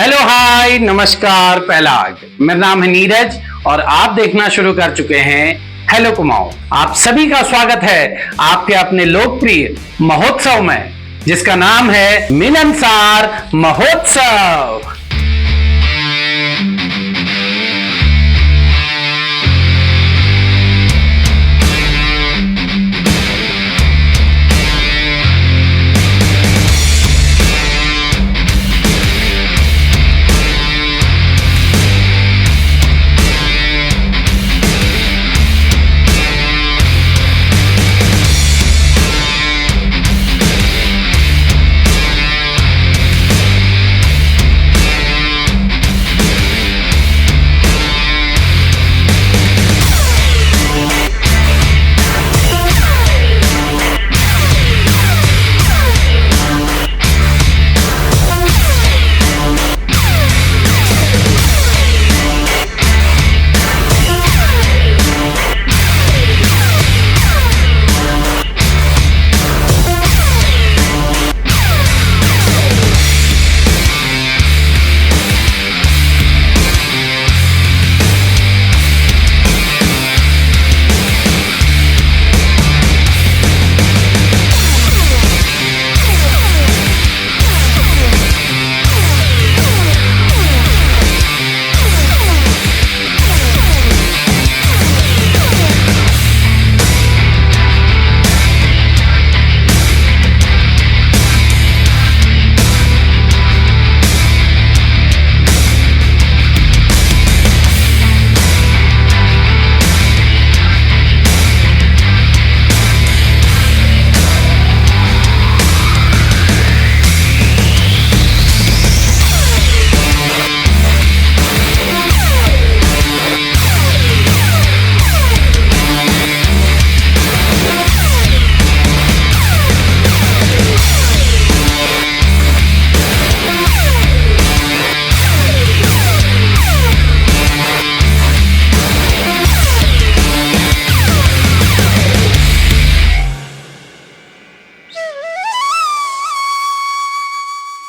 Hello hi नमस्कार पहलाग। मेरा नाम है नीरज और आप देखना शुरू कर चुके हैं हेलो कुमाऊं। आप सभी का स्वागत है आपके अपने लोकप्रिय महोत्सव में, जिसका नाम है मिलनसार महोत्सव।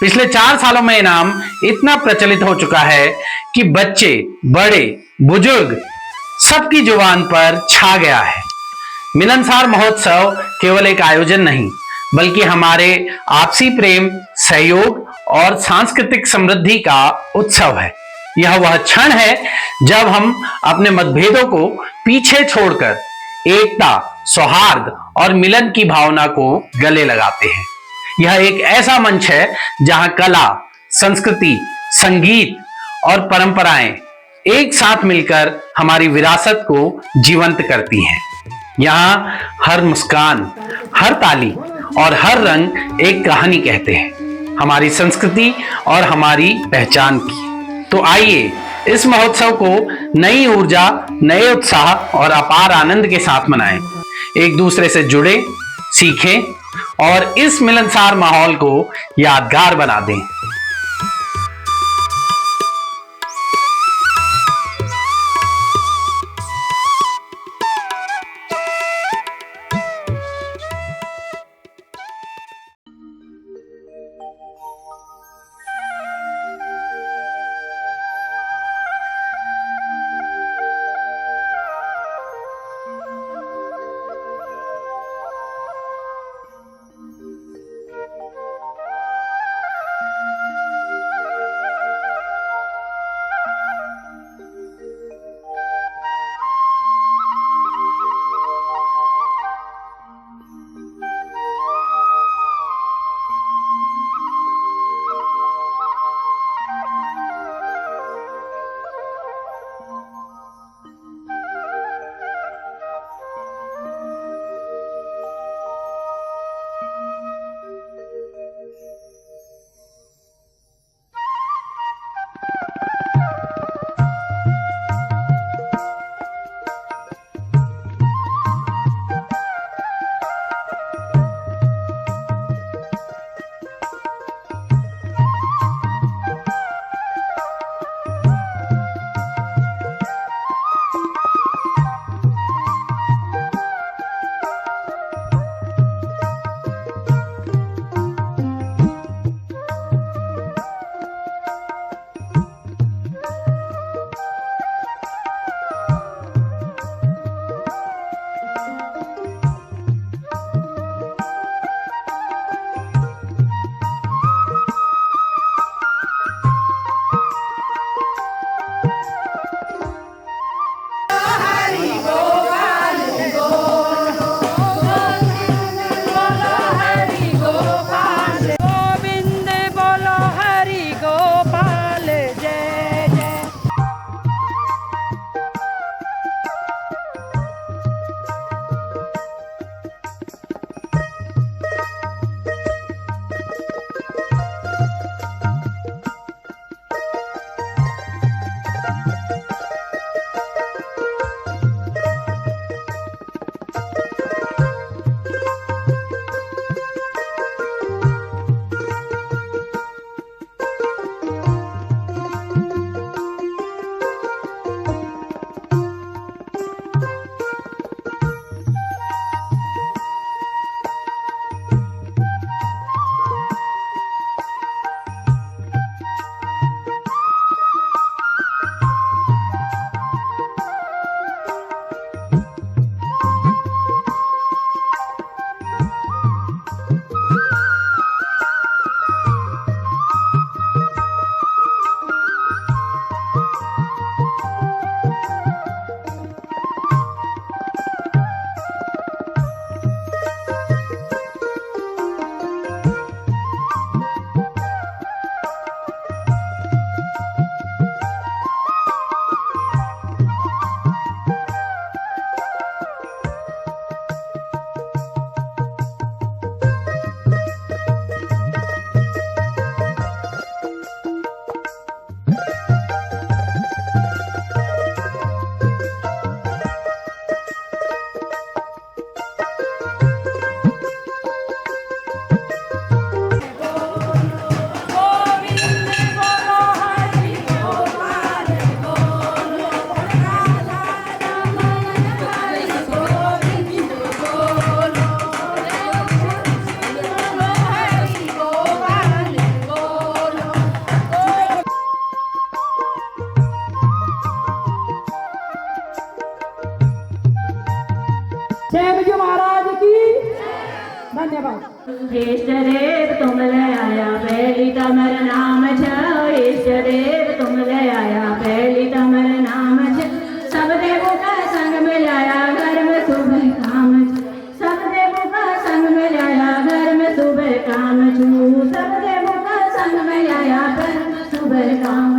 पिछले 4 सालों में इनाम इतना प्रचलित हो चुका है कि बच्चे, बड़े, बुजुर्ग सबकी जुबान पर छा गया है। मिलनसार महोत्सव केवल एक आयोजन नहीं, बल्कि हमारे आपसी प्रेम, सहयोग और सांस्कृतिक समृद्धि का उत्सव है। यह वह क्षण है जब हम अपने मतभेदों को पीछे छोड़कर एकता, सौहार्द और मिलन की भावना को गले लगाते हैं। यह एक ऐसा मंच है जहां कला, संस्कृति, संगीत और परंपराएं एक साथ मिलकर हमारी विरासत को जीवंत करती हैं। यहाँ हर मुस्कान, हर ताली और हर रंग एक कहानी कहते हैं हमारी संस्कृति और हमारी पहचान की। तो आइए इस महोत्सव को नई ऊर्जा, नए उत्साह और अपार आनंद के साथ मनाएं। एक दूसरे से जुड़े, सीखें और इस मिलनसार माहौल को यादगार बना दें। इष्ट देव तुम ले आया पहली तमर नाम छ इष्ट देव तुम ले आया पहली तमर नाम छ सब देवों का संग मिलाया घर में सुबह काम छ सब देवों का संग मिलाया घर में सुबह काम छू सब देवों का संग मिलाया घर में सुबह काम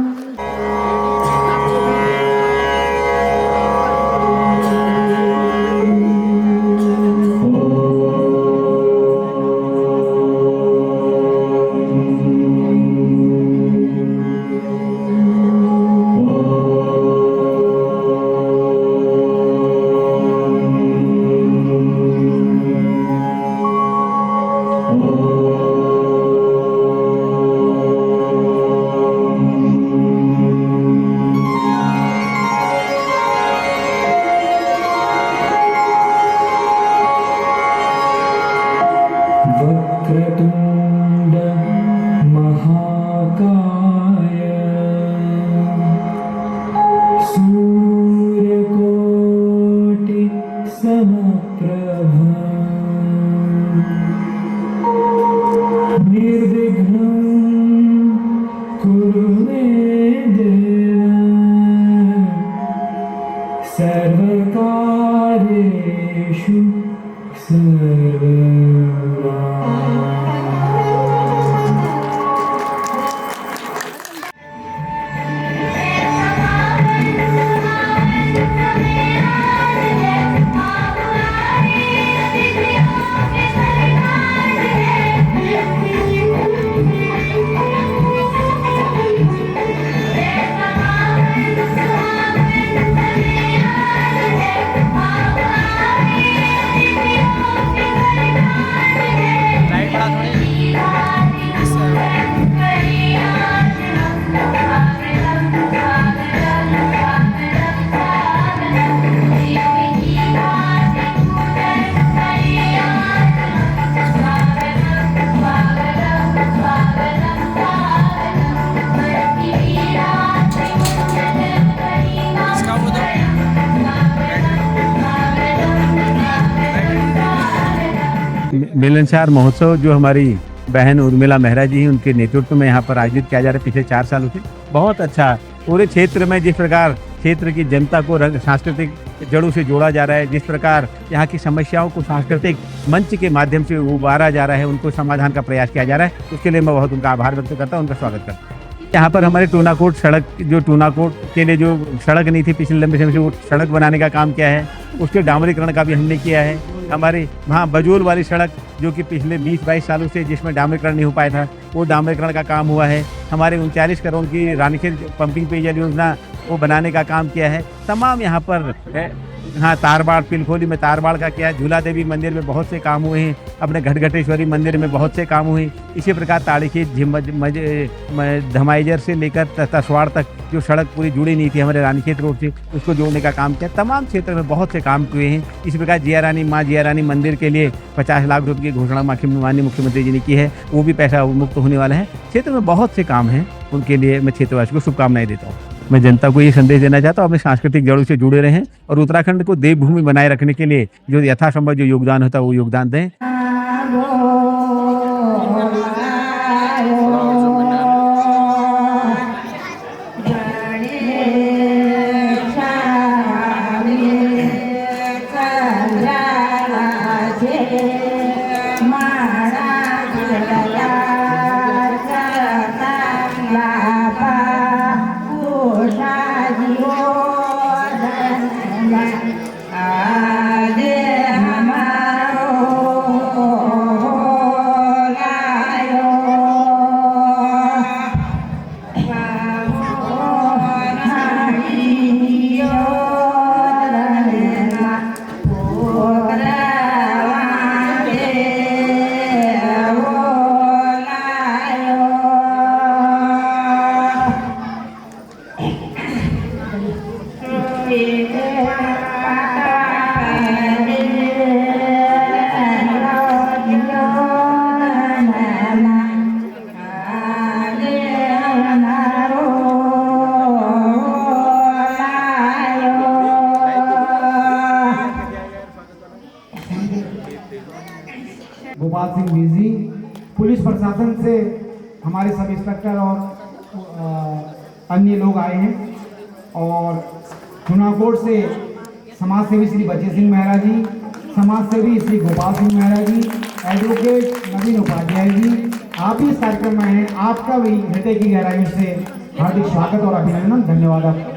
वक्रतुण्ड महाकाय सूर्यकोटि समप्रभ निर्विघ्नं कुरु मे देव सर्वकार्येषु सर्वदा। मिलनसार महोत्सव जो हमारी बहन उर्मिला मेहरा जी हैं उनके नेतृत्व में यहाँ पर आयोजित किया जा रहा है पिछले 4 सालों से। बहुत अच्छा पूरे क्षेत्र में जिस प्रकार क्षेत्र की जनता को सांस्कृतिक जड़ों से जोड़ा जा रहा है, जिस प्रकार यहाँ की समस्याओं को सांस्कृतिक मंच के माध्यम से उबारा जा रहा है, उनको समाधान का प्रयास किया जा रहा है, उसके लिए मैं बहुत उनका आभार व्यक्त करता हूँ, उनका स्वागत करता हूँ। यहाँ पर हमारे टूनाकोट सड़क जो टूनाकोट के लिए जो सड़क नहीं थी पिछले लंबे समय से, वो सड़क बनाने का काम किया है, उसके डामरीकरण का भी हमने किया है। हमारे वहाँ बजोल वाली सड़क जो कि पिछले 20-22 सालों से जिसमें डामरीकरण नहीं हो पाया था, वो डामरीकरण का काम हुआ है। हमारे 39 करोड़ की रानीखेत पंपिंग पेयजल योजना वो बनाने का काम किया है। तमाम यहाँ पर हाँ तारबाड़ पिलखोली में तारबाड़ का किया है, झूला देवी मंदिर में बहुत से काम हुए हैं, अपने घटघटेश्वरी मंदिर में बहुत से काम हुए। इसी प्रकार ताड़ीखेत धमाईजर से लेकर तसवाड़ तक जो सड़क पूरी जुड़ी नहीं थी हमारे रानीखेत रोड से, उसको जोड़ने का काम किया। तमाम क्षेत्र में बहुत से काम हुए हैं। इसी प्रकार माँ जिया रानी मंदिर के लिए 50 लाख रुपये की घोषणा माननीय मुख्यमंत्री जी ने की है, वो भी पैसा मुक्त होने वाला है। क्षेत्र में बहुत से काम हैं, उनके लिए मैं क्षेत्रवासी को शुभकामनाएं देता हूँ। मैं जनता को ये संदेश देना चाहता हूँ अपने सांस्कृतिक जड़ों से जुड़े रहें और उत्तराखंड को देवभूमि बनाए रखने के लिए जो यथासंभव जो योगदान होता है वो योगदान दें। गोपाल सिंह बिजी प्रशासन से हमारे सब इंस्पेक्टर और अन्य लोग आए हैं, और चुनाकोट से समाज सेवी श्री बच्चे सिंह मेहरा जी, समाज सेवी श्री गोपाल सिंह मेहरा जी, एडवोकेट नवीन उपाध्याय जी, आप भी इस कार्यक्रम में हैं। आपका भी हृदय की गहराइयों से हार्दिक स्वागत और अभिनंदन। धन्यवाद आपका।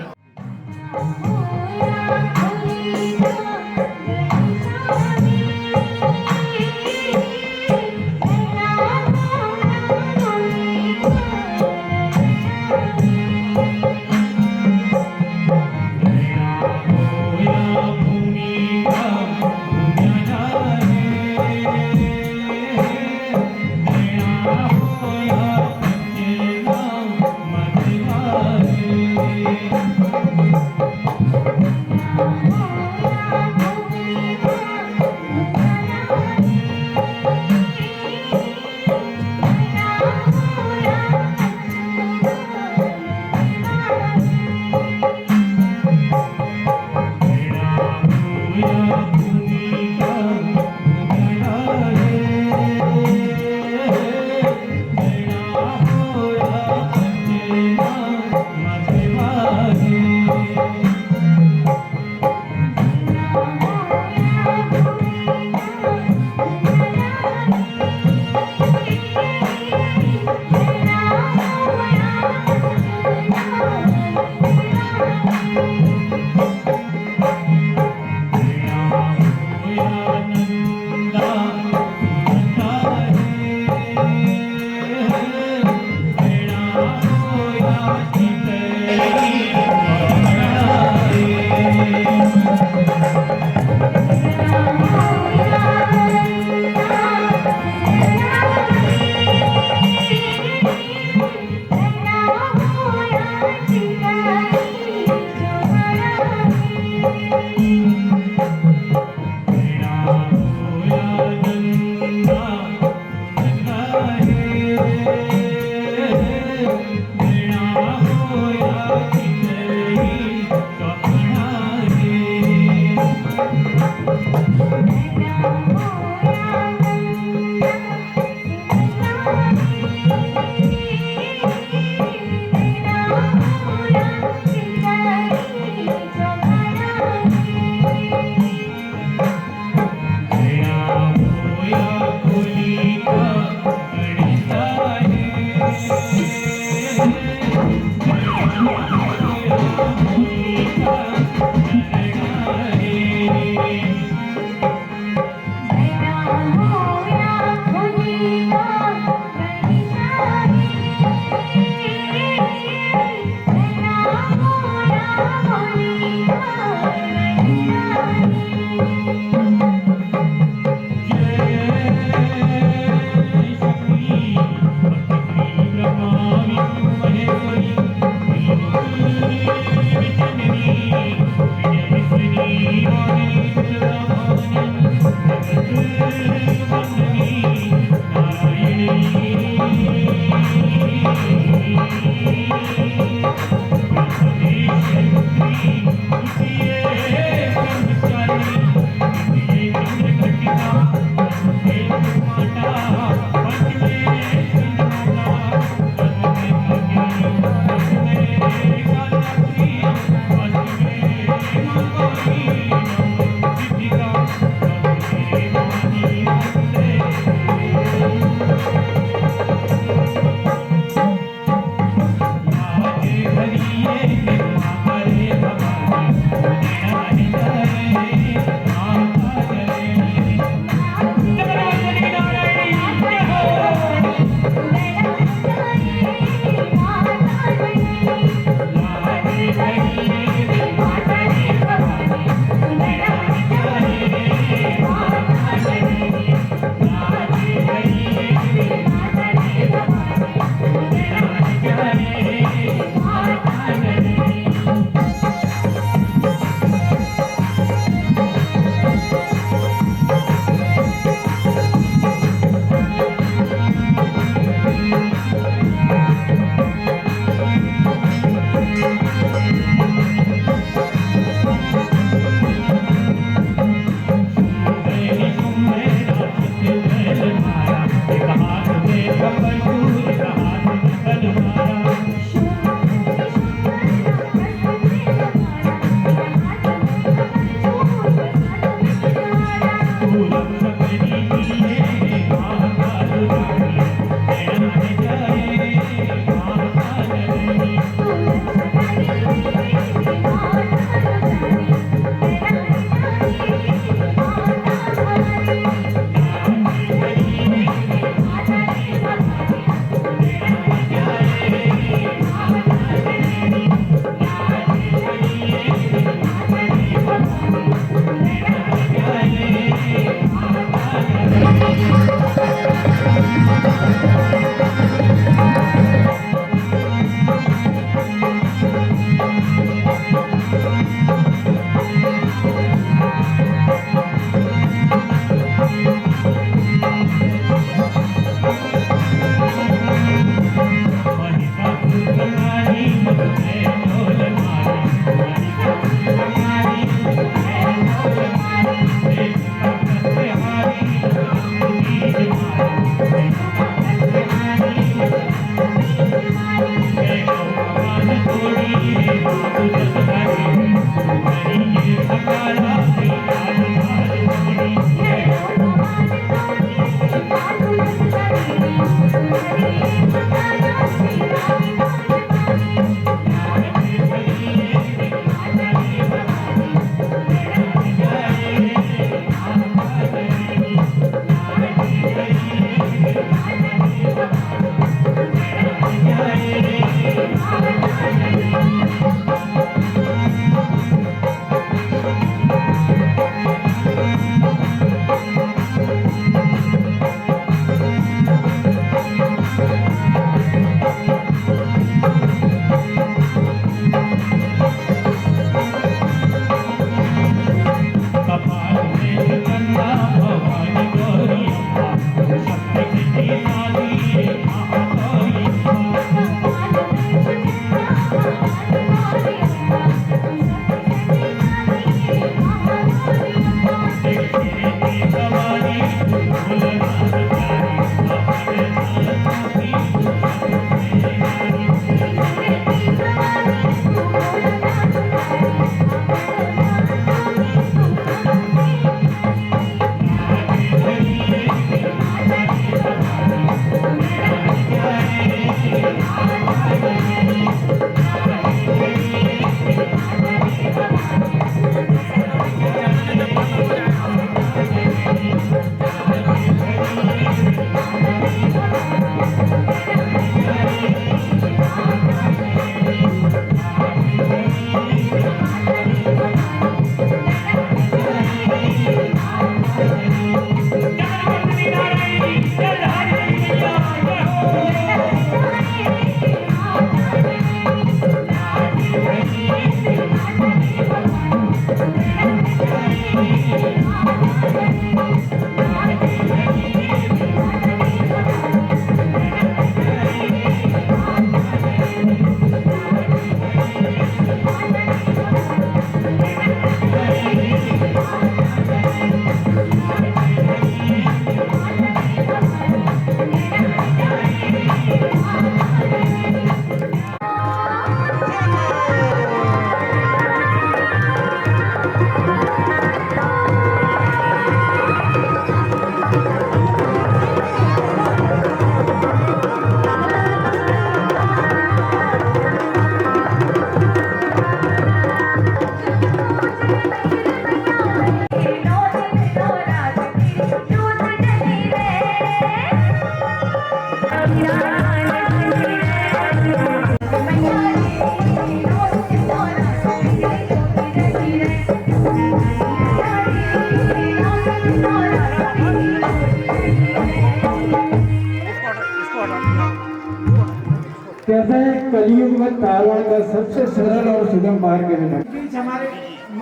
कहते हैं कलयुग में तारवाड़ का सबसे सरल और सुगम मार्ग है। बीच हमारे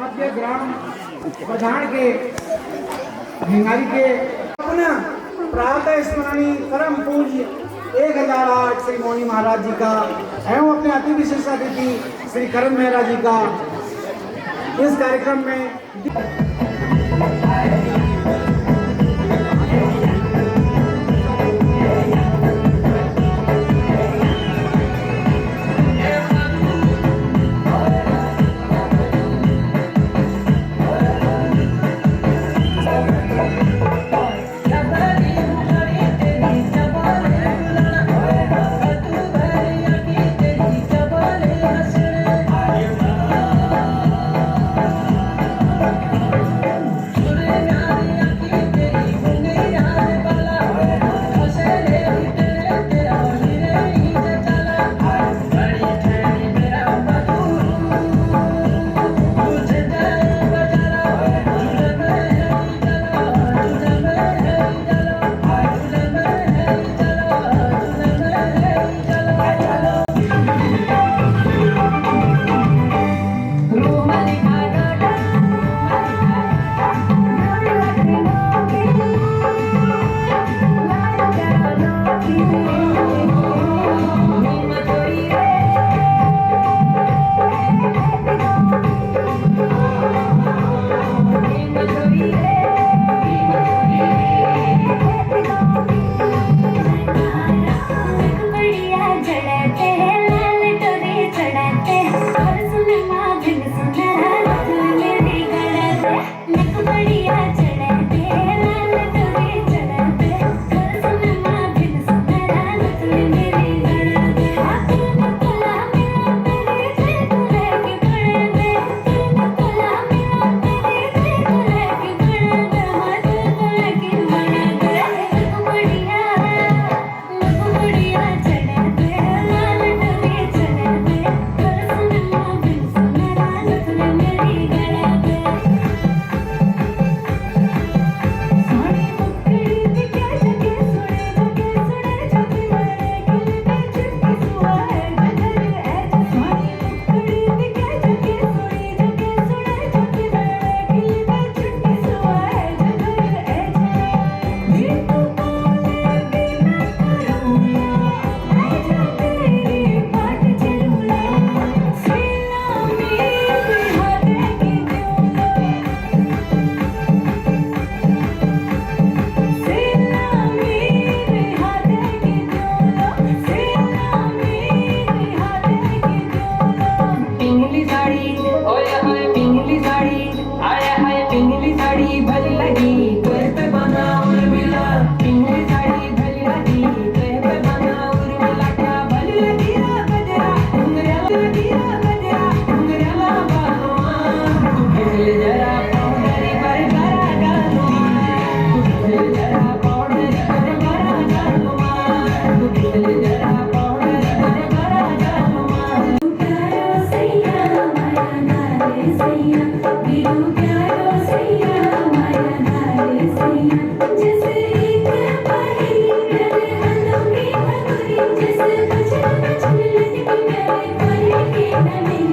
मध्य ग्राम प्रधान के भिंगारी के अपना प्रातः स्मरणीय परम पूज्य 1008 श्री मौनी महाराज जी का एवं अपने अति विशेष अतिथि श्री करण मेहरा जी का इस कार्यक्रम में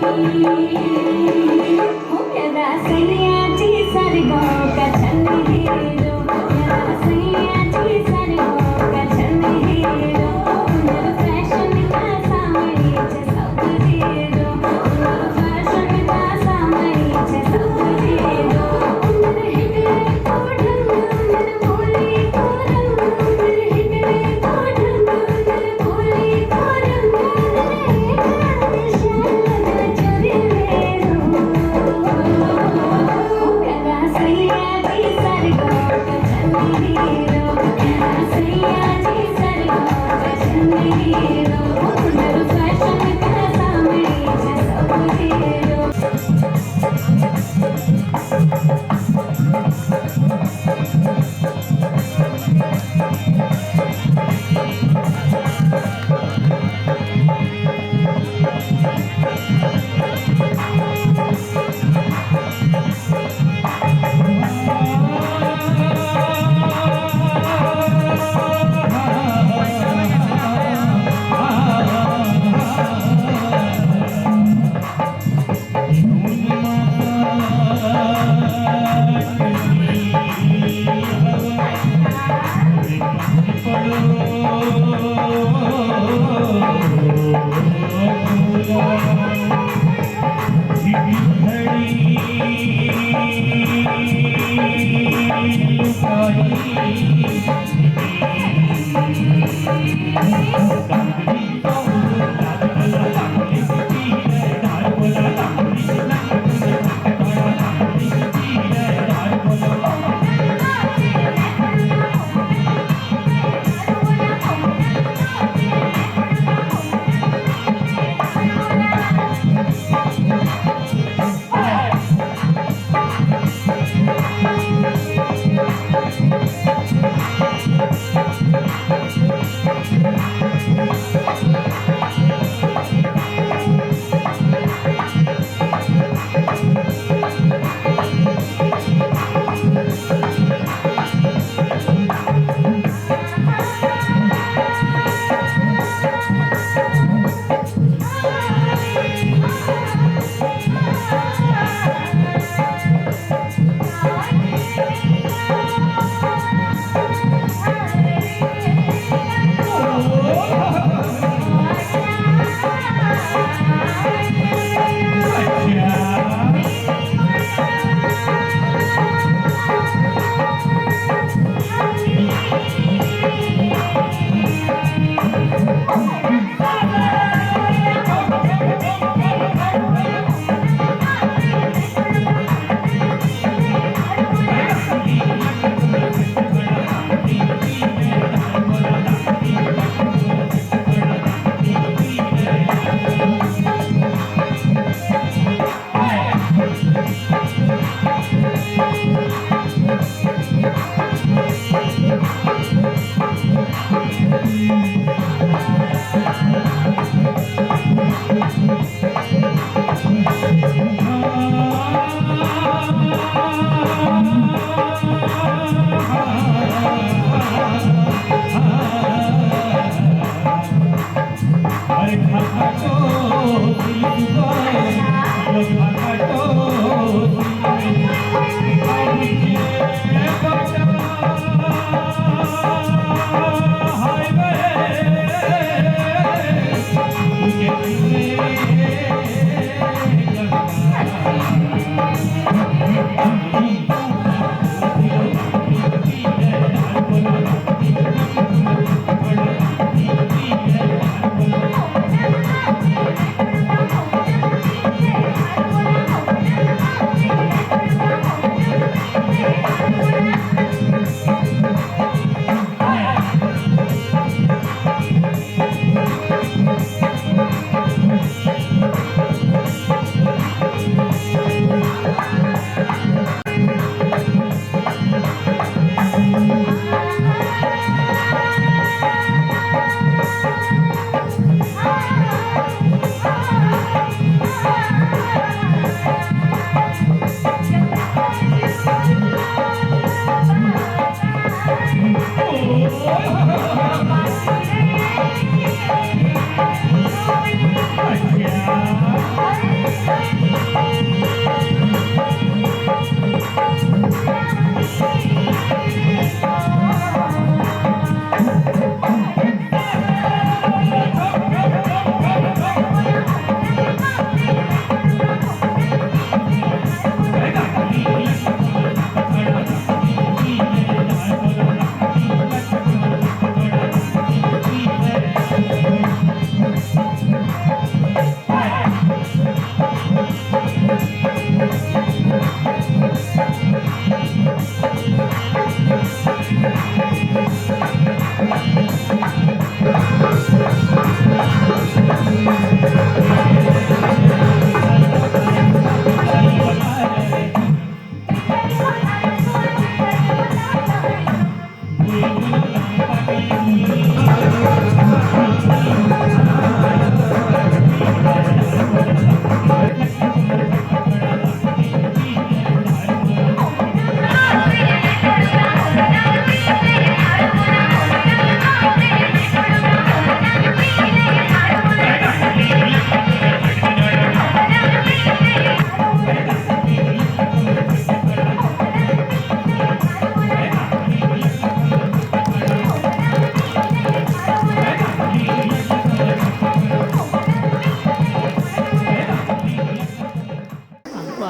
हो मेरा सैया जी सरगों का छन हीरो मेरा सैया जी सरगों का छन हीरो मेरा फैशन का सामरी छे सब हीरो मेरा फैशन का सामरी छे सब हीरो मेरे हिकड़े को ढंग मेरे बोली को रंग मेरे हिकड़े को ढंग मेरे बोली को रंग मेरे शान चोरी मेरो मेरा सैया जी सरगों का छन हीरो मेरा सैया जी सरगों का छन हीरो मेरा फैशन का सामरी छे सब हीरो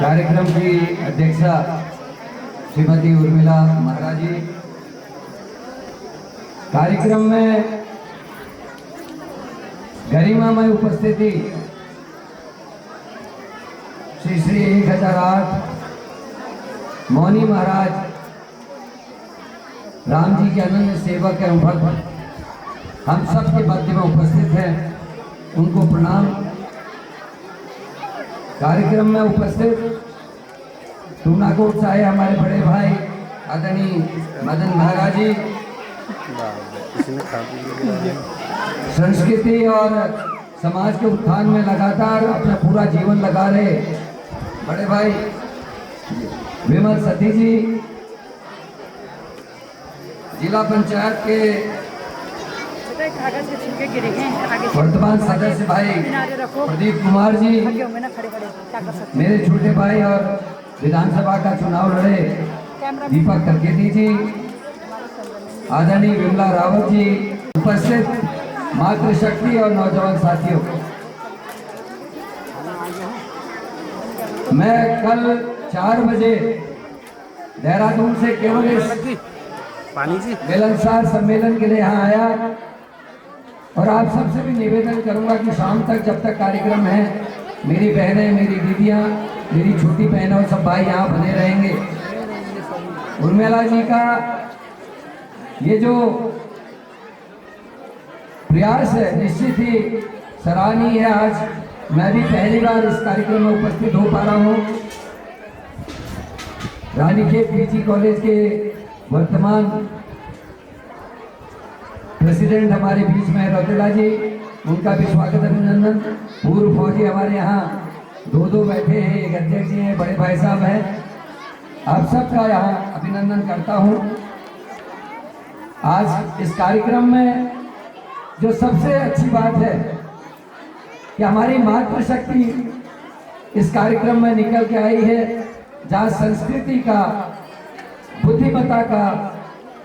कार्यक्रम की अध्यक्षा श्रीमती उर्मिला महाराज जी, कार्यक्रम में गरिमामय उपस्थिति श्री श्री 1008 मौनी महाराज, राम जी के अनन्य सेवक एवं भक्त हम सब के मध्य में उपस्थित हैं, उनको प्रणाम। कार्यक्रम में उपस्थित टूनाकोट से आए हमारे बड़े भाई आदरणीय मदन महाराज जी, संस्कृति और समाज के उत्थान में लगातार अपना पूरा जीवन लगा रहे बड़े भाई विमल सती जी, जिला पंचायत के वर्तमान सदस्य भाई प्रदीप कुमार जी, मेरे छोटे भाई और विधानसभा का चुनाव लड़े दीपक तरकेती जी, आदरणीय विमला रावत जी, उपस्थित मातृशक्ति और नौजवान साथियों, मैं कल 4 बजे देहरादून से केवल इस मिलनसार सम्मेलन के लिए यहाँ आया और आप सबसे भी निवेदन करूंगा कि शाम तक जब तक कार्यक्रम है, मेरी बहनें, मेरी दीदियाँ, मेरी छोटी बहनें और सब भाई यहाँ बने रहेंगे। उर्मिला जी का ये जो प्रयास है निश्चित ही सराहनीय है। आज मैं भी पहली बार इस कार्यक्रम में उपस्थित हो पा रहा हूँ। रानीखेत पीजी कॉलेज के वर्तमान प्रेसिडेंट हमारे बीच में रौतेला जी, उनका भी स्वागत अभिनंदन। पूर्व फौजी हमारे यहाँ 2 बैठे हैं, एक अध्यक्ष जी हैं, बड़े भाई साहब हैं, आप सबका यहाँ अभिनंदन करता हूँ। आज इस कार्यक्रम में जो सबसे अच्छी बात है कि हमारी मातृशक्ति इस कार्यक्रम में निकल के आई है, जहाँ संस्कृति का, बुद्धिमत्ता का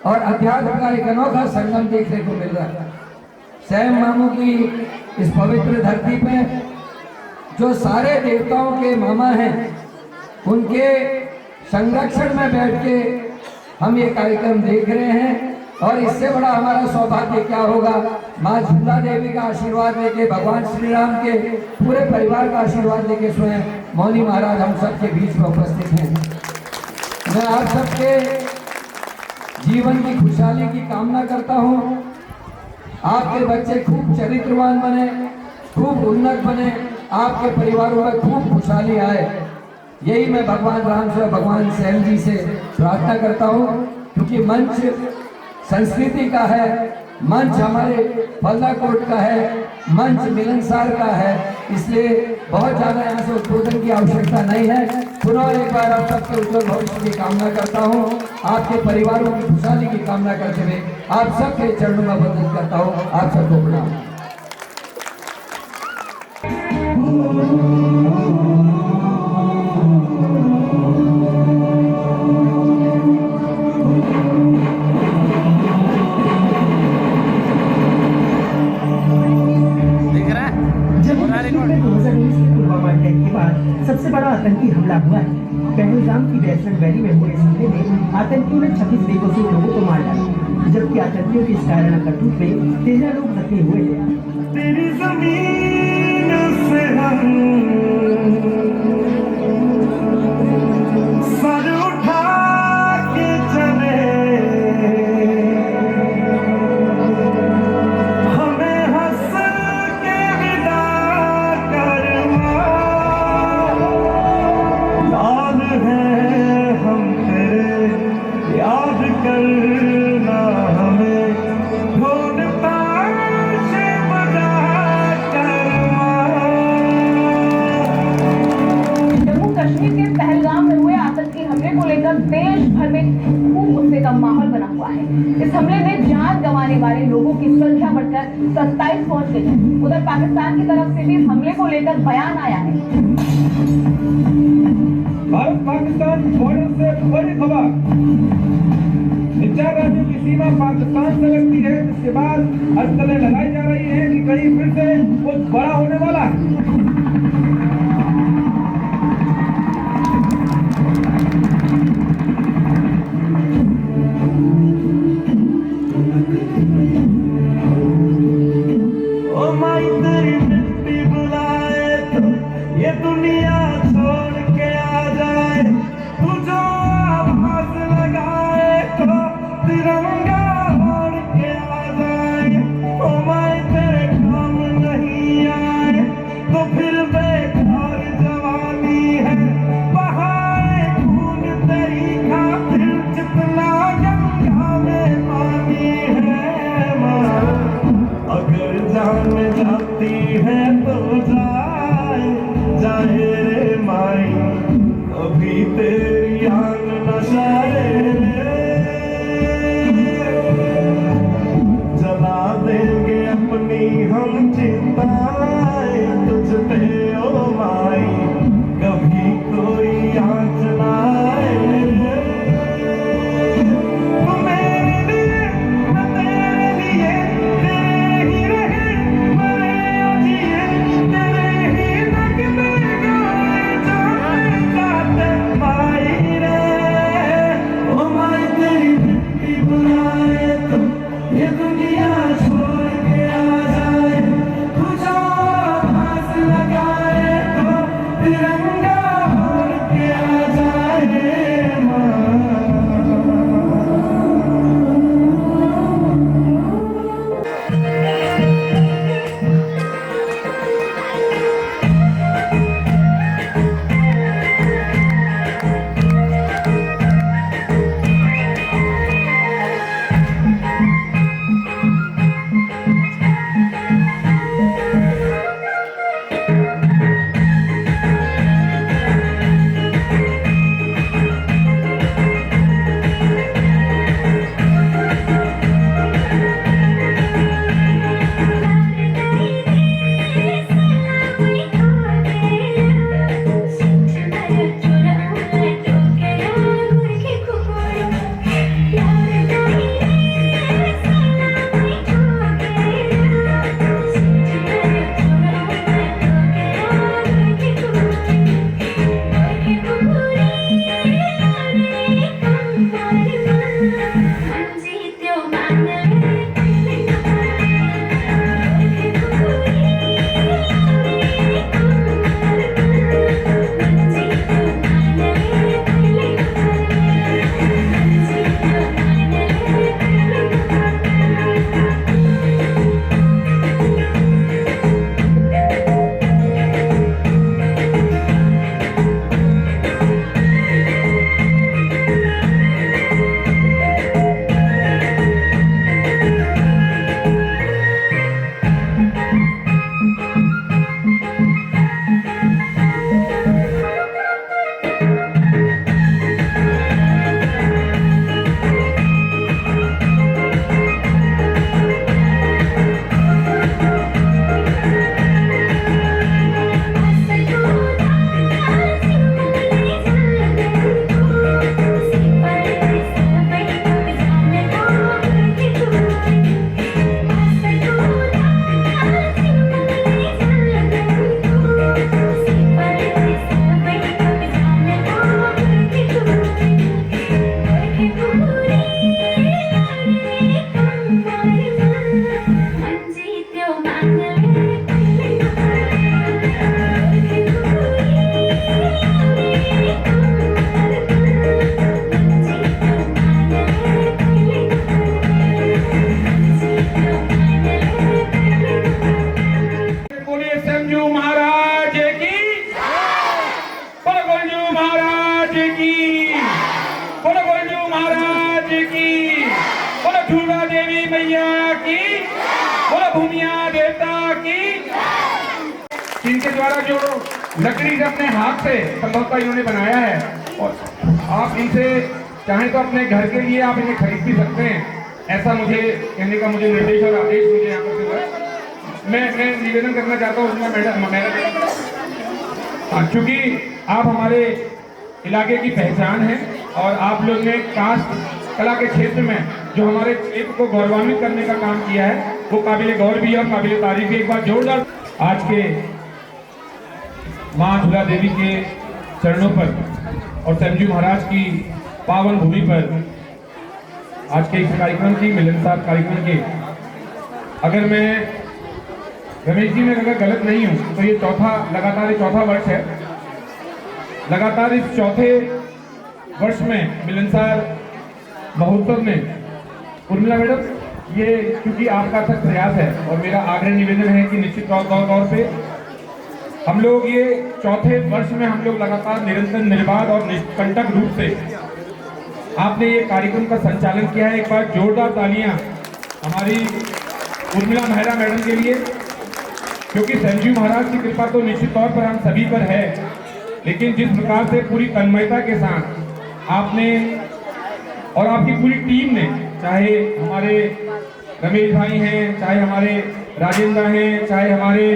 और अध्यात्म का एक अनोखा संगम देखने को मिल रहा है। स्वयं मामू की इस पवित्र धरती पे जो सारे देवताओं के मामा हैं, उनके संरक्षण में बैठ के हम ये कार्यक्रम देख रहे हैं और इससे बड़ा हमारा सौभाग्य क्या होगा। माँ झूला देवी का आशीर्वाद लेके, भगवान श्री राम के पूरे परिवार का आशीर्वाद लेके स्वयं मौनी महाराज हम सबके बीच में उपस्थित हैं। मैं आप सबके जीवन की खुशहाली की कामना करता हूँ। आपके बच्चे खूब चरित्रवान बने, खूब उन्नत बने, आपके परिवारों में खूब खुशहाली आए, यही मैं भगवान राम से और भगवान श्याम जी से प्रार्थना करता हूँ। क्योंकि मंच संस्कृति का है, मंच हमारे फलदा कोट का है, मंच मिलनसार का है, इसलिए बहुत ज़्यादा यहाँ से उद्बोधन की आवश्यकता नहीं है। पुनः एक बार आप सबके उज्जवल भविष्य की कामना करता हूँ, आपके परिवारों की खुशहाली की कामना करते हुए आप सबके चरणों में वंदन करता हूँ। आप सबको प्रणाम। सबसे बड़ा आतंकी हमला हुआ है। पहलगाम की डेजर्ट वैली में हुए इस हमले में आतंकियों ने 26 बेकसूर लोगों को मार डाला, जबकि आतंकियों की इस कायराना करतूत में 13 लोग जख्मी हुए थे। तेरी ज़मीन से हम सर उठा के चले, हमें हंस के विदा करना, याद है हम तेरे, याद करना हमें, ढोल ताश बजा करना। जम्मू कश्मीर के पहलगाम में हुए आतंकी हमले को लेकर देश भर में खूब गुस्से का माहौल बना हुआ है। इस हमले में जान गंवाने वाले लोगों की संख्या बढ़कर 27 पहुंच गई है। उधर पाकिस्तान की तरफ से भी इस हमले को लेकर बयान आया है। भारत पाकिस्तान बॉर्डर से बड़ी खबर, 4 राज्यों की सीमा पाकिस्तान से लगती है, जिसके बाद अटकलें लगाई जा रही है कि कहीं फिर से कुछ बड़ा होने वाला है। ये दुनिया छोड़ के आ जाए, तू जो आवाज लगाए तो तिरंगा ओढ़ के आ जाए। ओ माए तेरे काम नहीं आए तो फिर बेकार जवानी है, बहाए खून तेरी खातिर जितना गंगा में पानी है। माँ अगर जान जाती है तो जाए जाए रे माई, अभी तेरी आन न जाए रे। जला देंगे अपनी हम चिताएं तुझ पे ओ माई, कभी कोई आँच ना आए रे। तू मेरे लिए मैं तेरे लिए, तेरे ही रहे मरे ओ जिए, तेरे ही नगमे गाए जाते जाते माई रे। ओ माई तेरी मिट्टी बुलाए तो ये दुनिया छोड़ के आ जाए, तू जो आवाज लगाए तो तिरंगा ओढ़ के आ जाए। माँ इनके द्वारा जो लकड़ी से अपने हाथ से संभवतः इन्होंने बनाया है, और आप इनसे चाहें तो अपने घर के लिए आप इन्हें खरीद भी सकते हैं। ऐसा मुझे कहने का मुझे निर्देश और आदेश मुझे यहाँ पर हुआ है। मैं निवेदन करना चाहता हूँ उसमें मैडम, चूँकि आप हमारे इलाके की पहचान है और आप लोग ने कास्ट कला के क्षेत्र में जो हमारे क्षेत्र को गौरवान्वित करने का काम किया है वो काबिल गौर भी है और काबिल तारीफ भी। एक बार जोरदार आज के माँ झूला देवी के चरणों पर और संजू महाराज की पावन भूमि पर आज के इस कार्यक्रम की मिलनसार कार्यक्रम के अगर मैं रमेश जी मैं अगर गलत नहीं हूँ तो ये लगातार ये चौथा वर्ष है। लगातार इस चौथे वर्ष में मिलनसार महोत्सव में उर्मिला मैडम, ये क्योंकि आपका अथक प्रयास है और मेरा आग्रह निवेदन है कि निश्चित तौर पे हम लोग ये चौथे वर्ष में हम लोग लगातार निरंतर निर्बाध और निष्कंटक रूप से आपने ये कार्यक्रम का संचालन किया है। एक बार जोरदार तालियां हमारी उर्मिला मेहरा मैडम के लिए, क्योंकि संजीव महाराज की कृपा तो निश्चित तौर पर हम सभी पर है, लेकिन जिस प्रकार से पूरी तन्मयता के साथ आपने और आपकी पूरी टीम ने, चाहे हमारे रमेश भाई हैं, चाहे हमारे राजेंद्र हैं, चाहे हमारे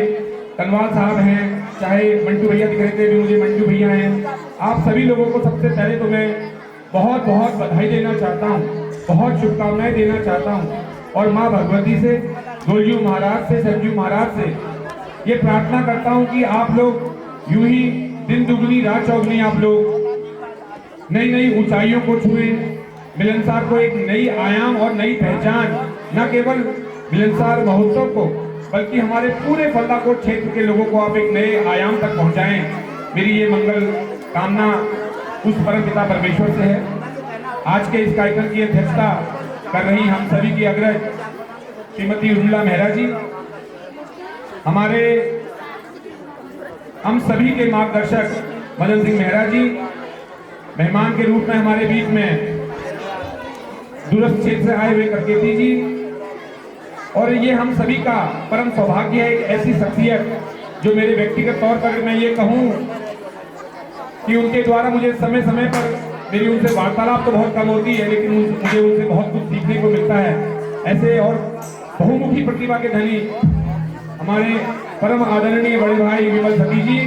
तनवाल साहब हैं, चाहे मंटू भैया दिख रहे थे भी मुझे, मंटू भैया हैं, आप सभी लोगों को सबसे पहले तो मैं बहुत बहुत बधाई देना चाहता हूँ, बहुत शुभकामनाएं देना चाहता हूँ और माँ भगवती से, गोलजू महाराज से, संजीव महाराज से ये प्रार्थना करता हूँ कि आप लोग यूं ही दिन दुगनी रात चौगुनी आप लोग नई नई ऊंचाइयों को छुए, मिलनसार को एक नई आयाम और नई पहचान, न केवल मिलनसार महोत्सव को बल्कि हमारे पूरे फल्लाकोट क्षेत्र के लोगों को आप एक नए आयाम तक पहुंचाएं। मेरी ये मंगल कामना उस परम पिता परमेश्वर से है। आज के इस कार्यक्रम की अध्यक्षता कर रही हम सभी की अग्रज श्रीमती उर्मिला मेहरा जी, हम सभी के मार्गदर्शक मदन सिंह मेहरा जी, मेहमान के रूप में हमारे बीच में दूरस्थ क्षेत्र से आए हुए करकेती जी, और ये हम सभी का परम सौभाग्य है एक ऐसी शख्सियत जो मेरे व्यक्तिगत तौर पर मैं ये कहूँ कि उनके द्वारा मुझे समय समय पर मेरी उनसे वार्तालाप तो बहुत कम होती है, लेकिन मुझे उनसे बहुत कुछ सीखने को मिलता है। ऐसे और बहुमुखी प्रतिभा के धनी हमारे परम आदरणीय बड़े भाई विमल सती जी,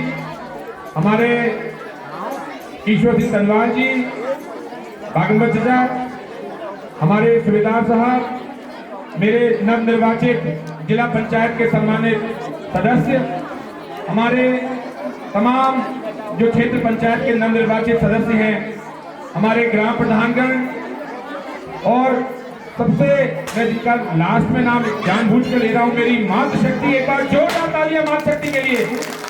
हमारे ईश्वर सिंह तनवाल जी, बागंबर चचा, हमारे सूबेदार साहब, मेरे नवनिर्वाचित जिला पंचायत के सम्मानित सदस्य, हमारे तमाम जो क्षेत्र पंचायत के नवनिर्वाचित सदस्य हैं, हमारे ग्राम प्रधानगण, और सबसे मैं जिनका लास्ट में नाम जानबूझ कर ले रहा हूं, मेरी मातृशक्ति, एक बार जोरदार तालियां मातृशक्ति के लिए।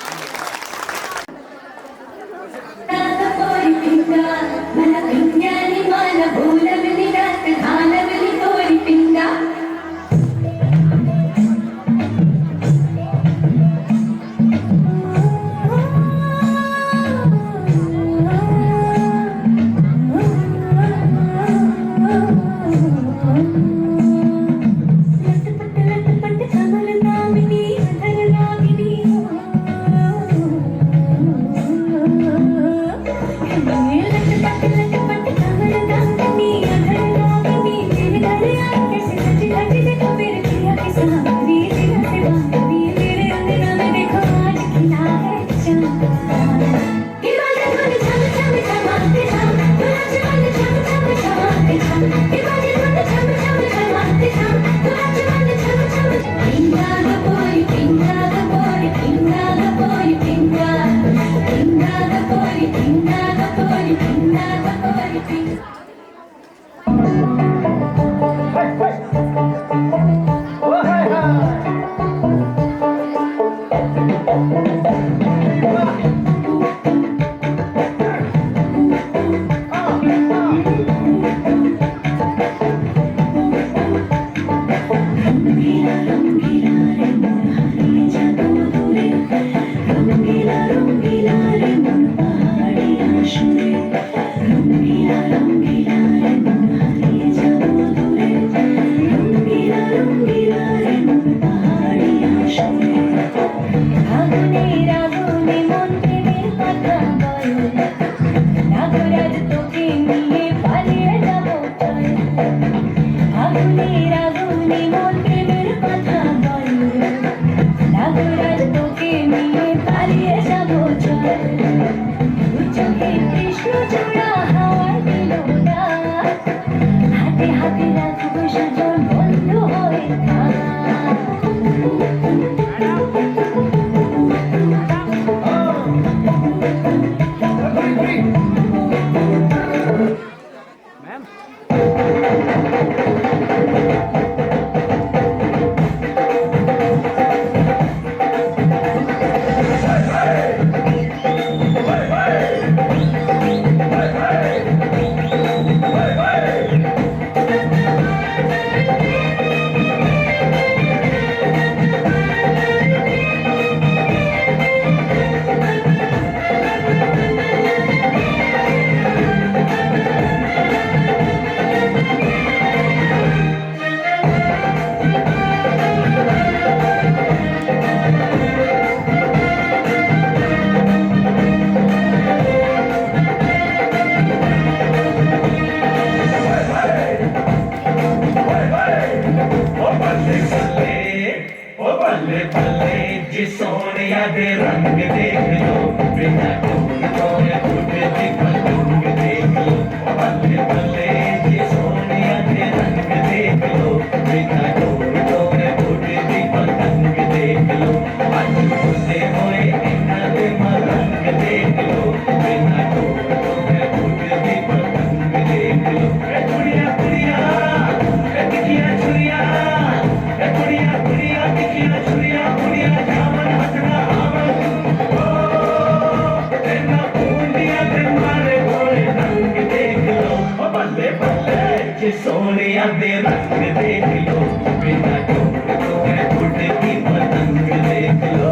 सोनिया दे रंग देख लो, बिना डोर तो है उड़ती पतंग देख लो।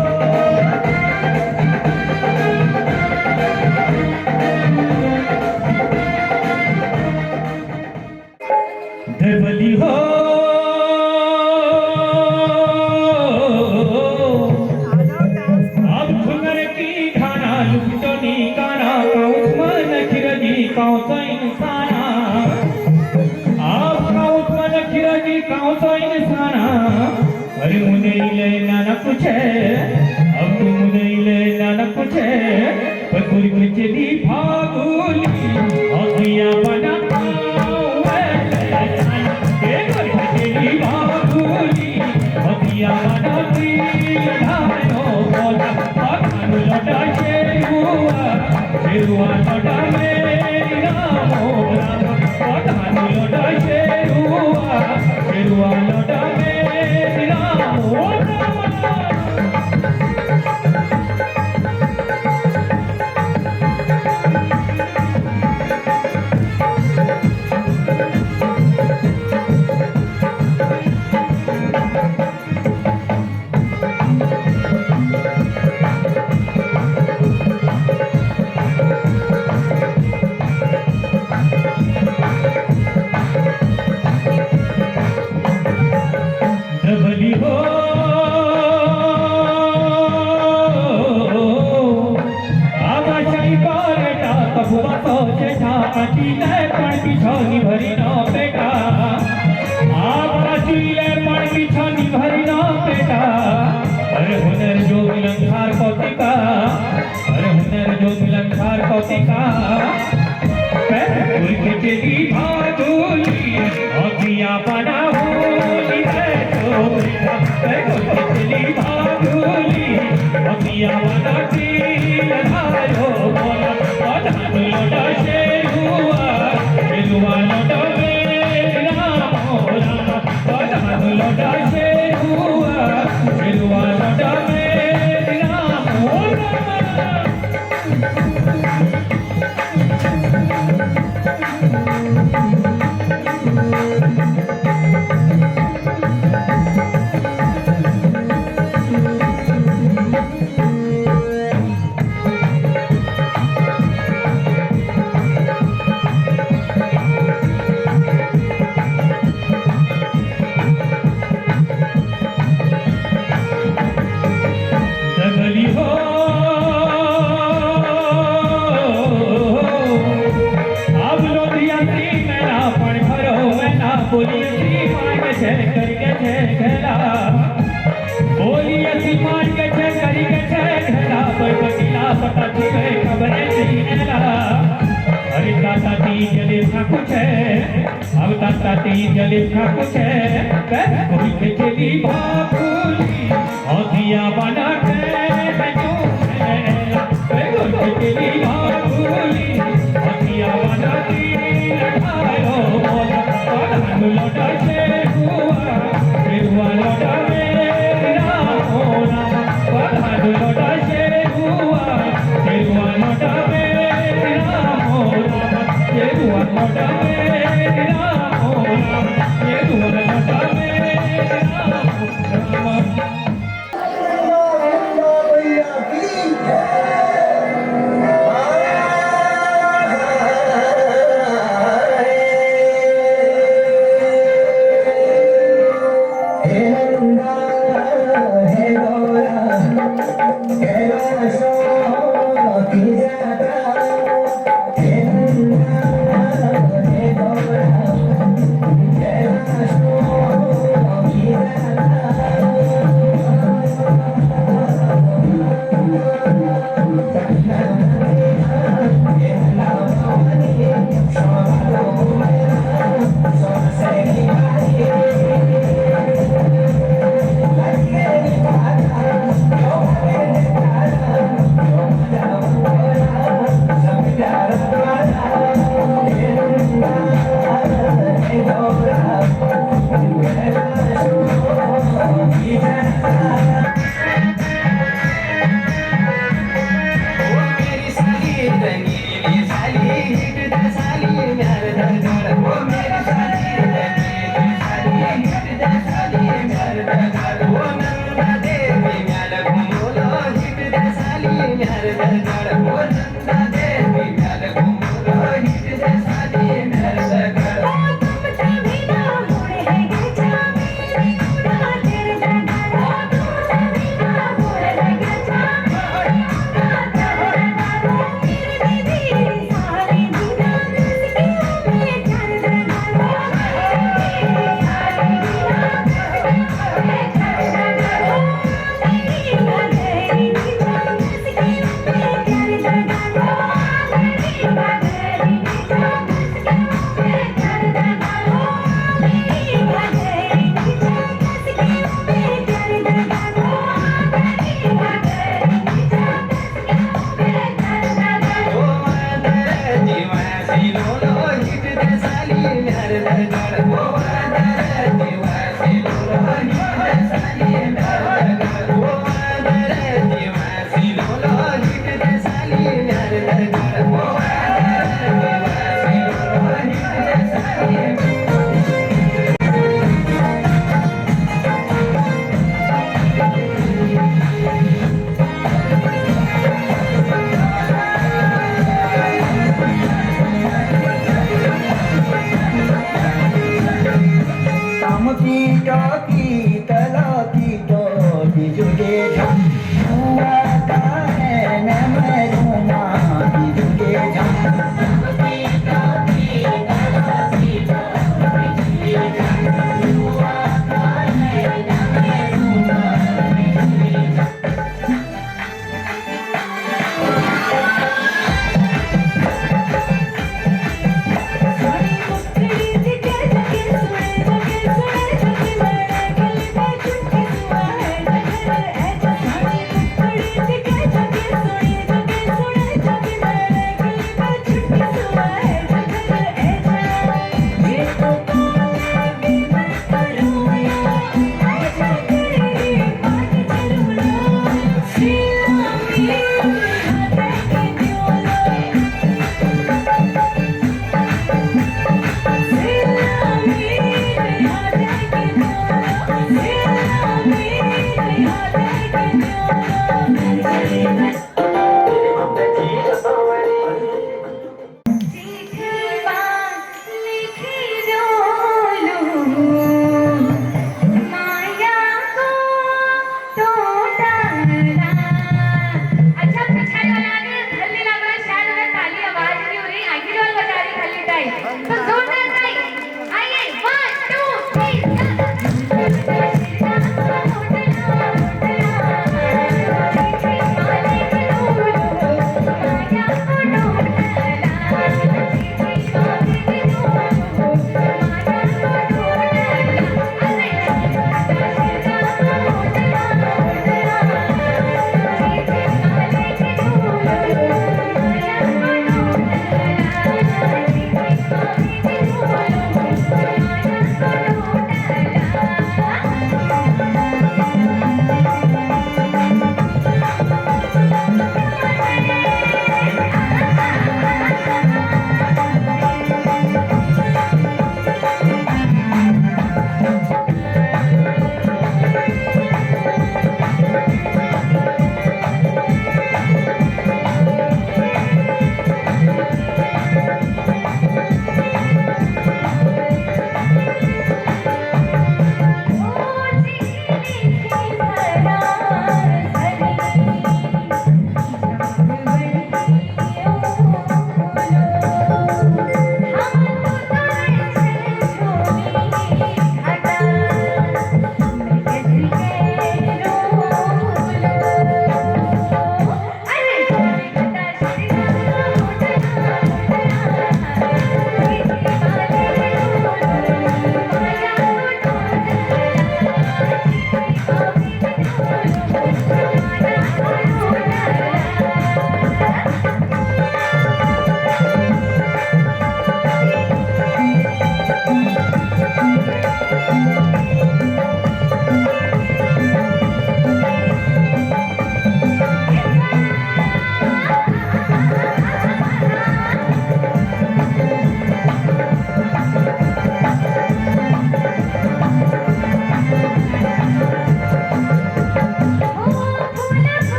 देवली हो अब घुंगर की खाना लुटनी काना काउस मन खिरजी काउस इंसाना अरे मुझे लेना न कुछ है, अब तो मुझे लेना न कुछ है, पर पूरी चली भागोली अगिया बना चली भागोली अगिया बना लौटा शेरुआ लौटा मेरी राम लौटा शेरुआ लौटा मेरी राम। अरे हुनर जो मिलनसार कौतिका, अरे हुनर जो मिलनसार कौतिका, उनके चली भागोली अगिया बना होली है तो चली भागोली अगिया बना धारो बोला लौटा शेरुआ शेरुआ लौटा मेरा मोरा लौटा शेरुआ शेरुआ लौटा मेरा मोरा। कुछ है अब ताती जले कुछ है कोई के चली भागोली अगिया बना के चली भागोली अगिया बना लौटा शेरुआ शेरुआ लौटा मेरा मोरा लौटा शेरुआ शेरुआ लौटा मेरा मोरा शेरुआ लौटा मेरा मोरा शेरुआ लौटा मेरा मोरा। Thank you.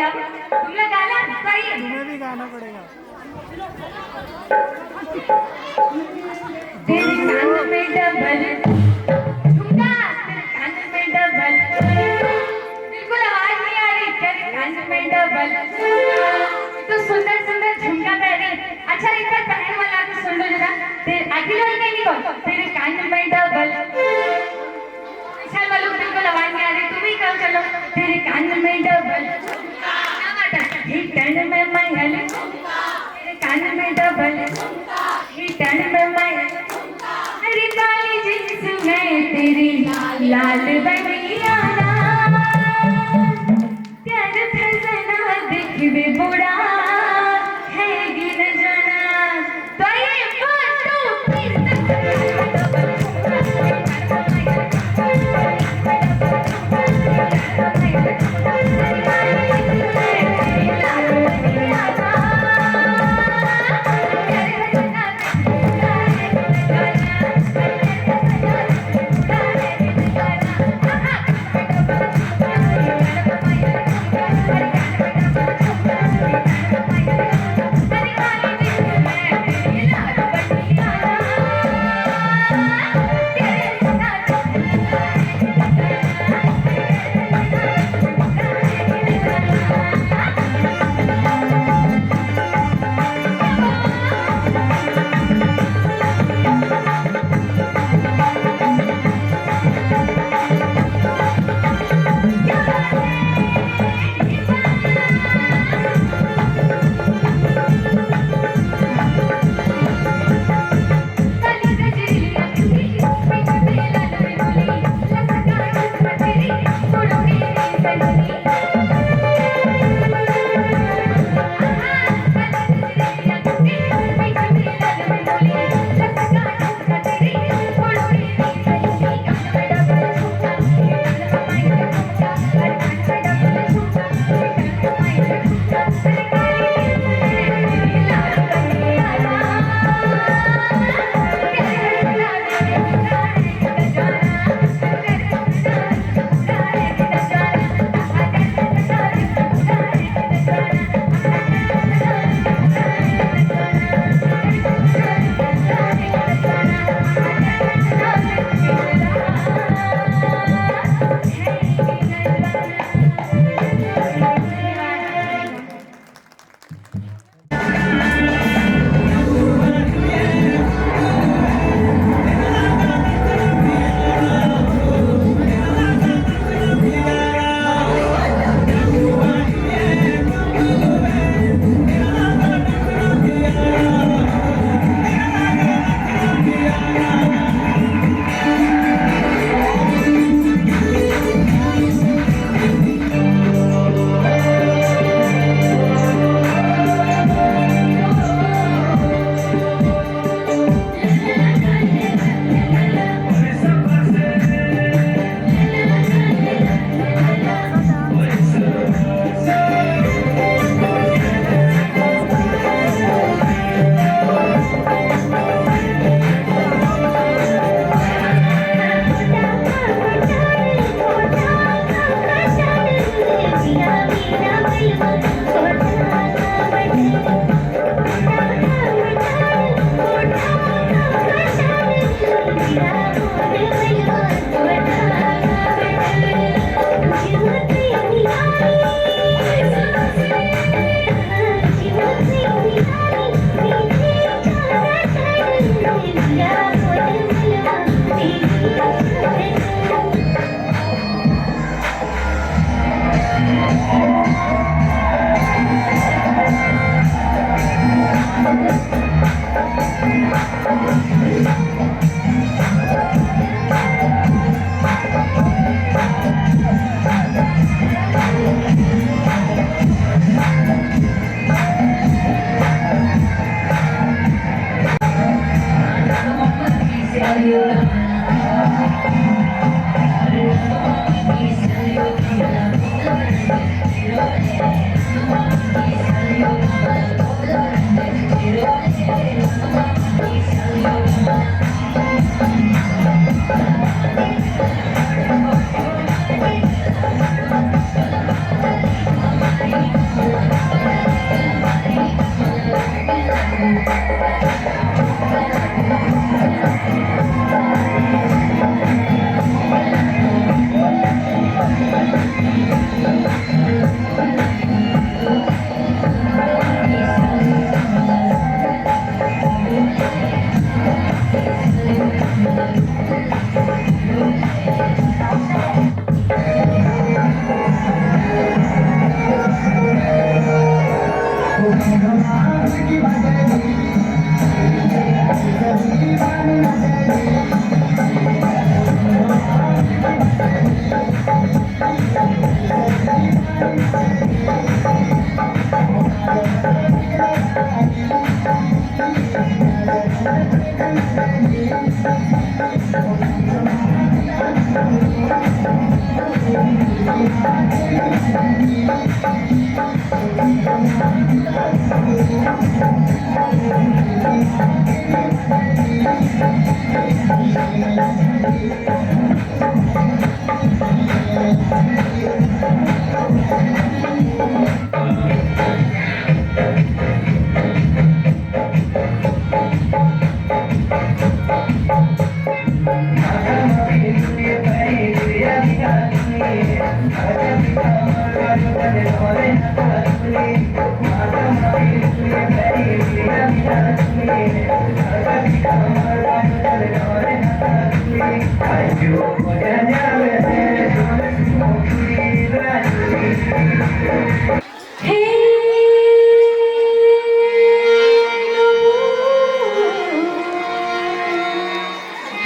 गया, तुम लोग गाना करिए। तुम्हें भी गाना पड़ेगा। तेरे कान में डबल झुमका, तेरे कान में डबल, बिल्कुल आवाज नहीं आ रही, तेरे कान में डबल, तो सुंदर सुंदर झुमका पहने। अच्छा इतना पहन वाला तो सुन लो जरा, तेरे अखिल वाली नहीं कहो, तेरे कान में डबल, विशाल वालों बिल्कुल आवाज नहीं आ रही, तुम ही कहो चलो, तेरे कान में डबल, ही टर्न में महल, तेरे कान में डबल, ही टर्न में महल, तेरी काली जींस में तेरी लाल बनिया त्याग खजना देखवे बुढ़ा है गिन जाना, तो ये फोटो Thank you.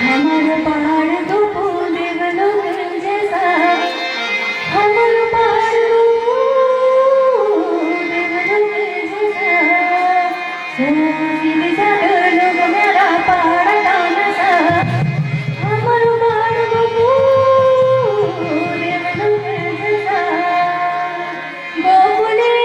हमारा पहाड़ तो देवलोक जैसा, हमारा पहाड़ देवलोक जैसा, सोचिल जातो लोग मेरा पहाड़ का नशा, हमारा पहाड़ देवलोक जैसा, गोकुले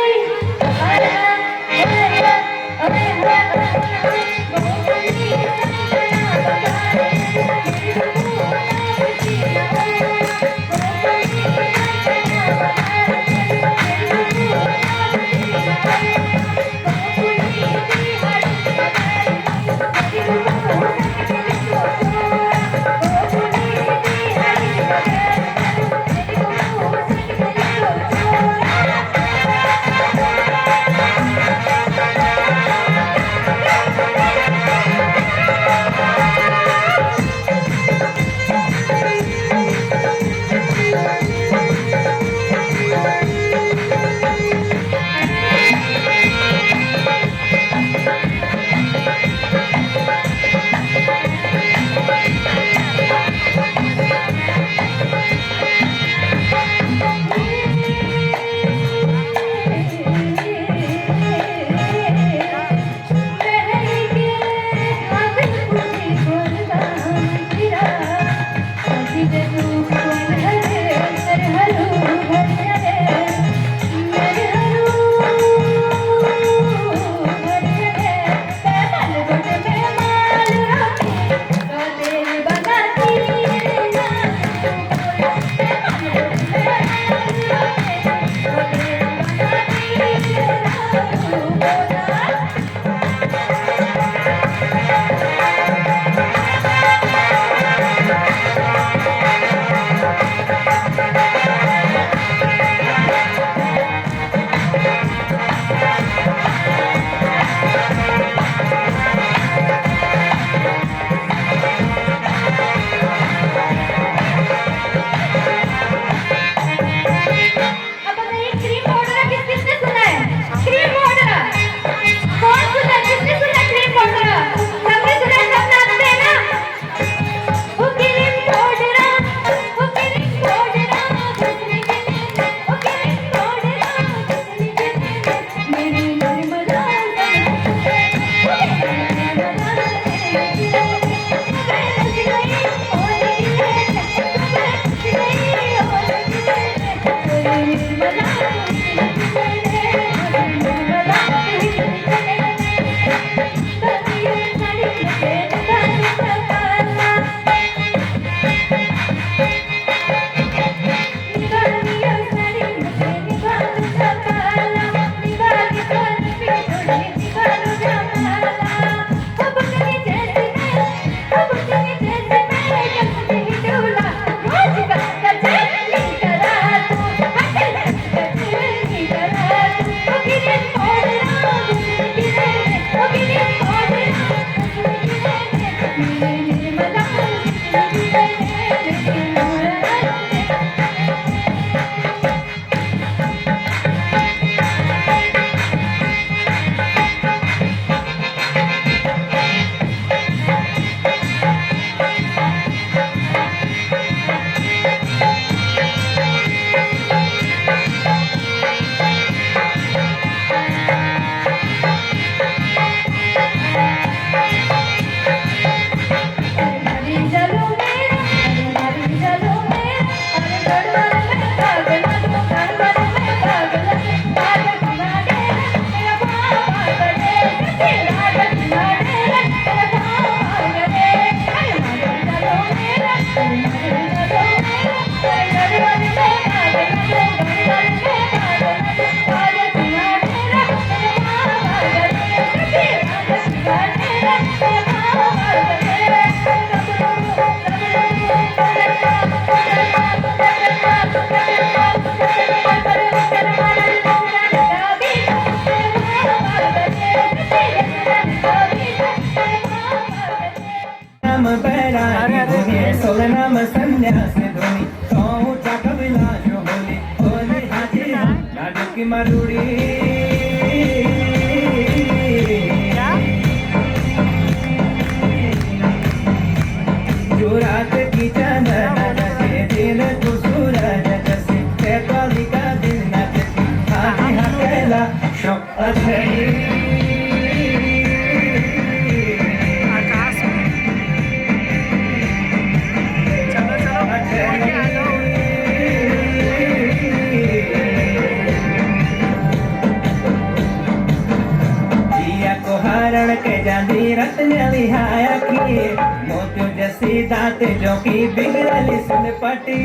नाजुक मरूड़ी जो रात की चांदन जैसे दिन को सूरज जैसे तेतवाली का दिन नचती हाथी हकेला शौक अधरी हरण के जांदी रत्न लिहाया की मोतियों जैसी दांत जो की बिगड़ली सुन पटी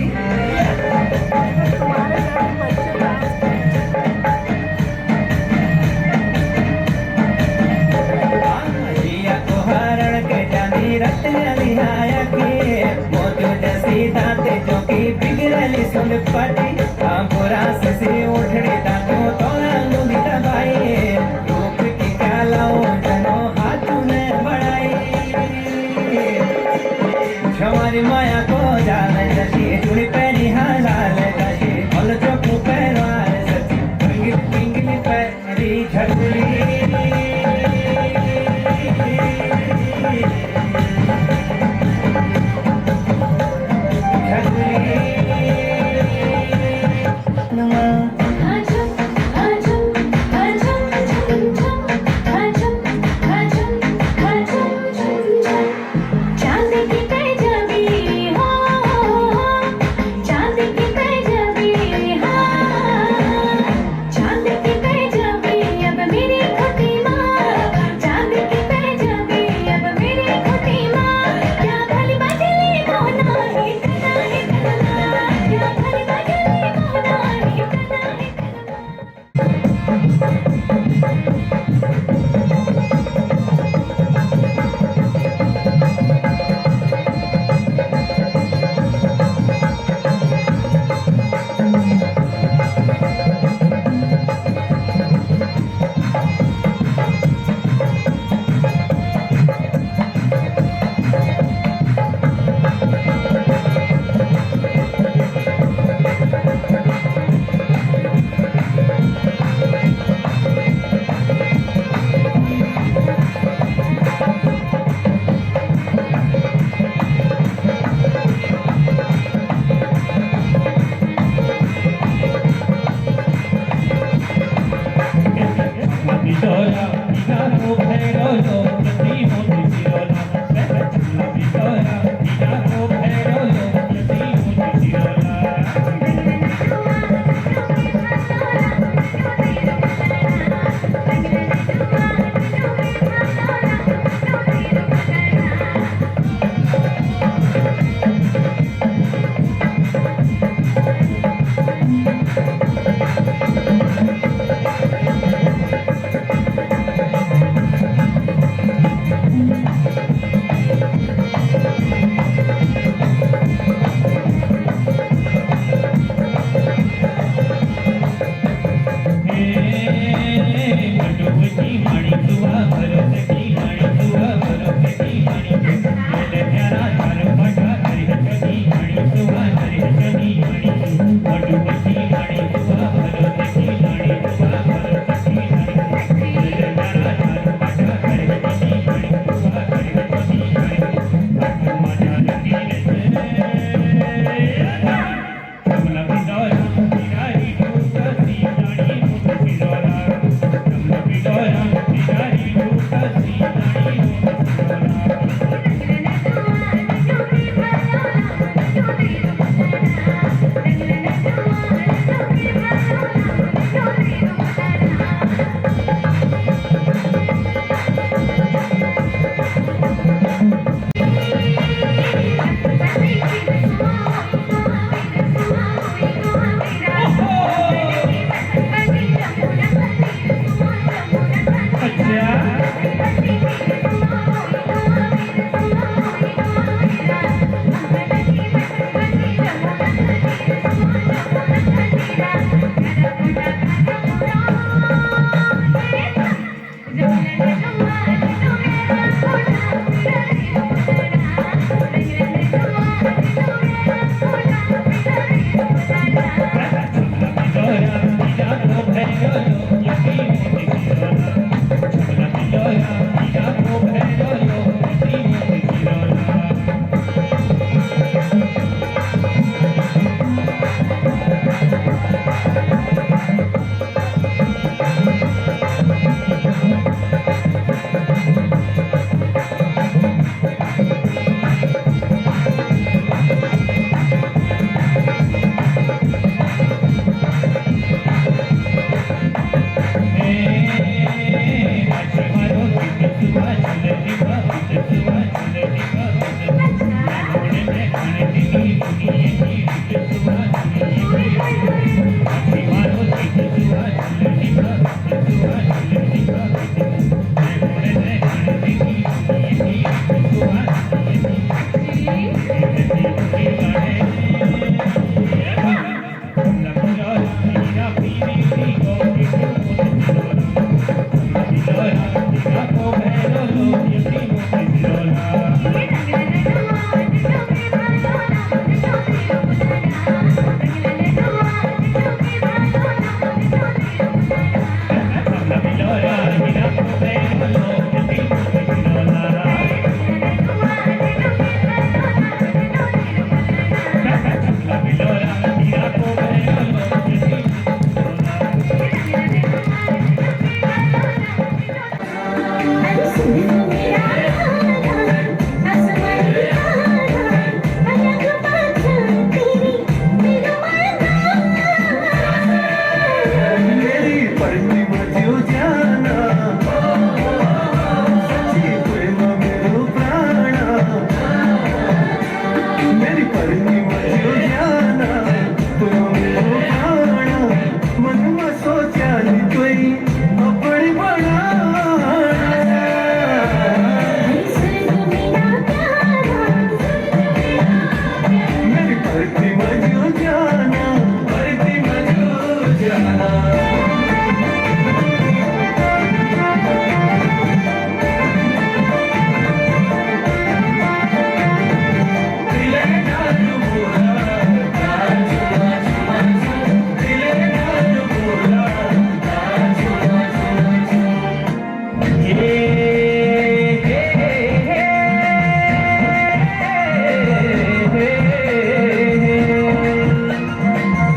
जिया को हरण के जांदी रत्न लिहाया की मोतियों जैसी दांत जो की बिगड़ली सुन पटी बुरा से उठड़ी दांतों तोड़ा लूंगी दबाई रूप की क्या लाऊं हमारी माया को जान जशी चुड़ी पैनी हालाल जशी फल चोकू पैरवार सची पिंगली पिंगली पैरी झटली झटली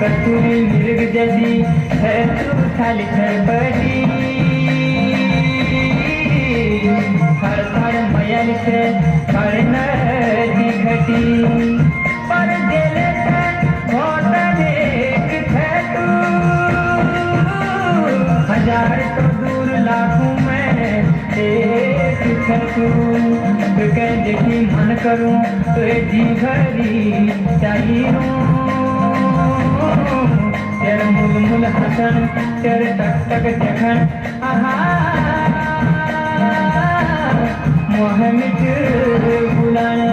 कस्तूरी मृग जैसी है तू खाली छरपटी हर हर मयल से हर नदी घटी पर दिल होटल एक है तू हजार तो दूर लाखों में एक है तू देखी मन करूं तो जी भरी चाहिए तेरे मुल मुल हसन तेरे टक टक जखन आहा मोह मिट बुलाना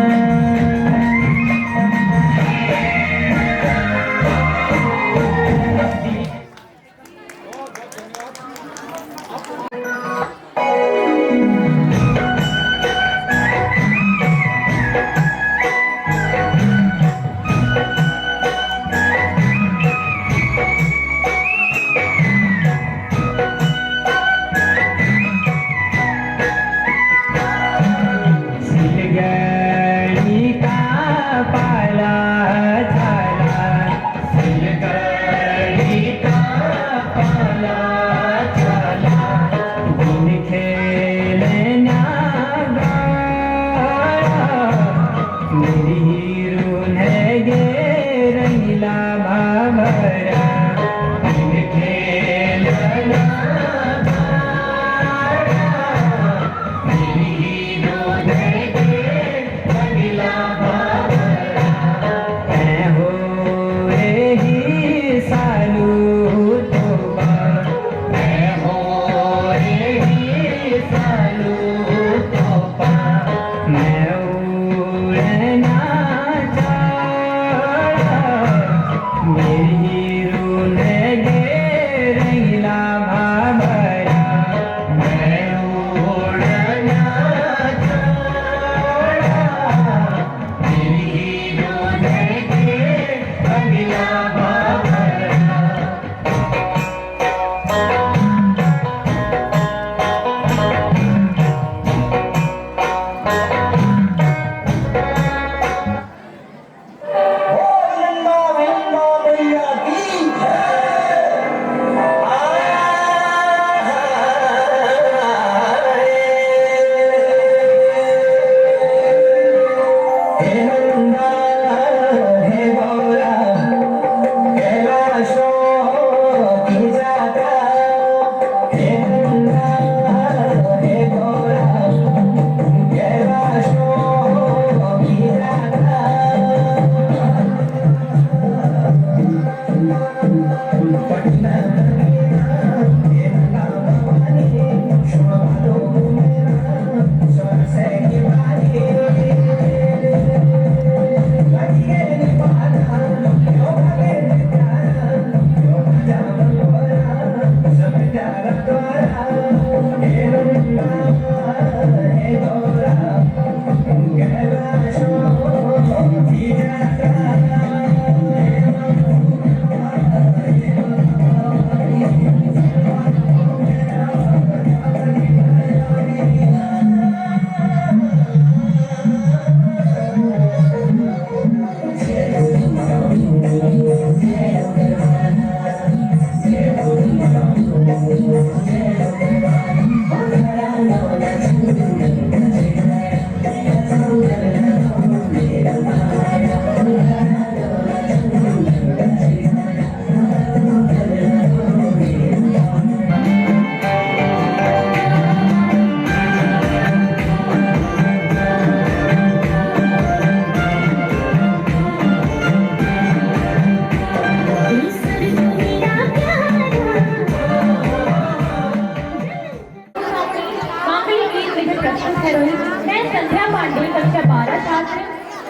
मैं संध्या पांडे कक्षा 12 छात्र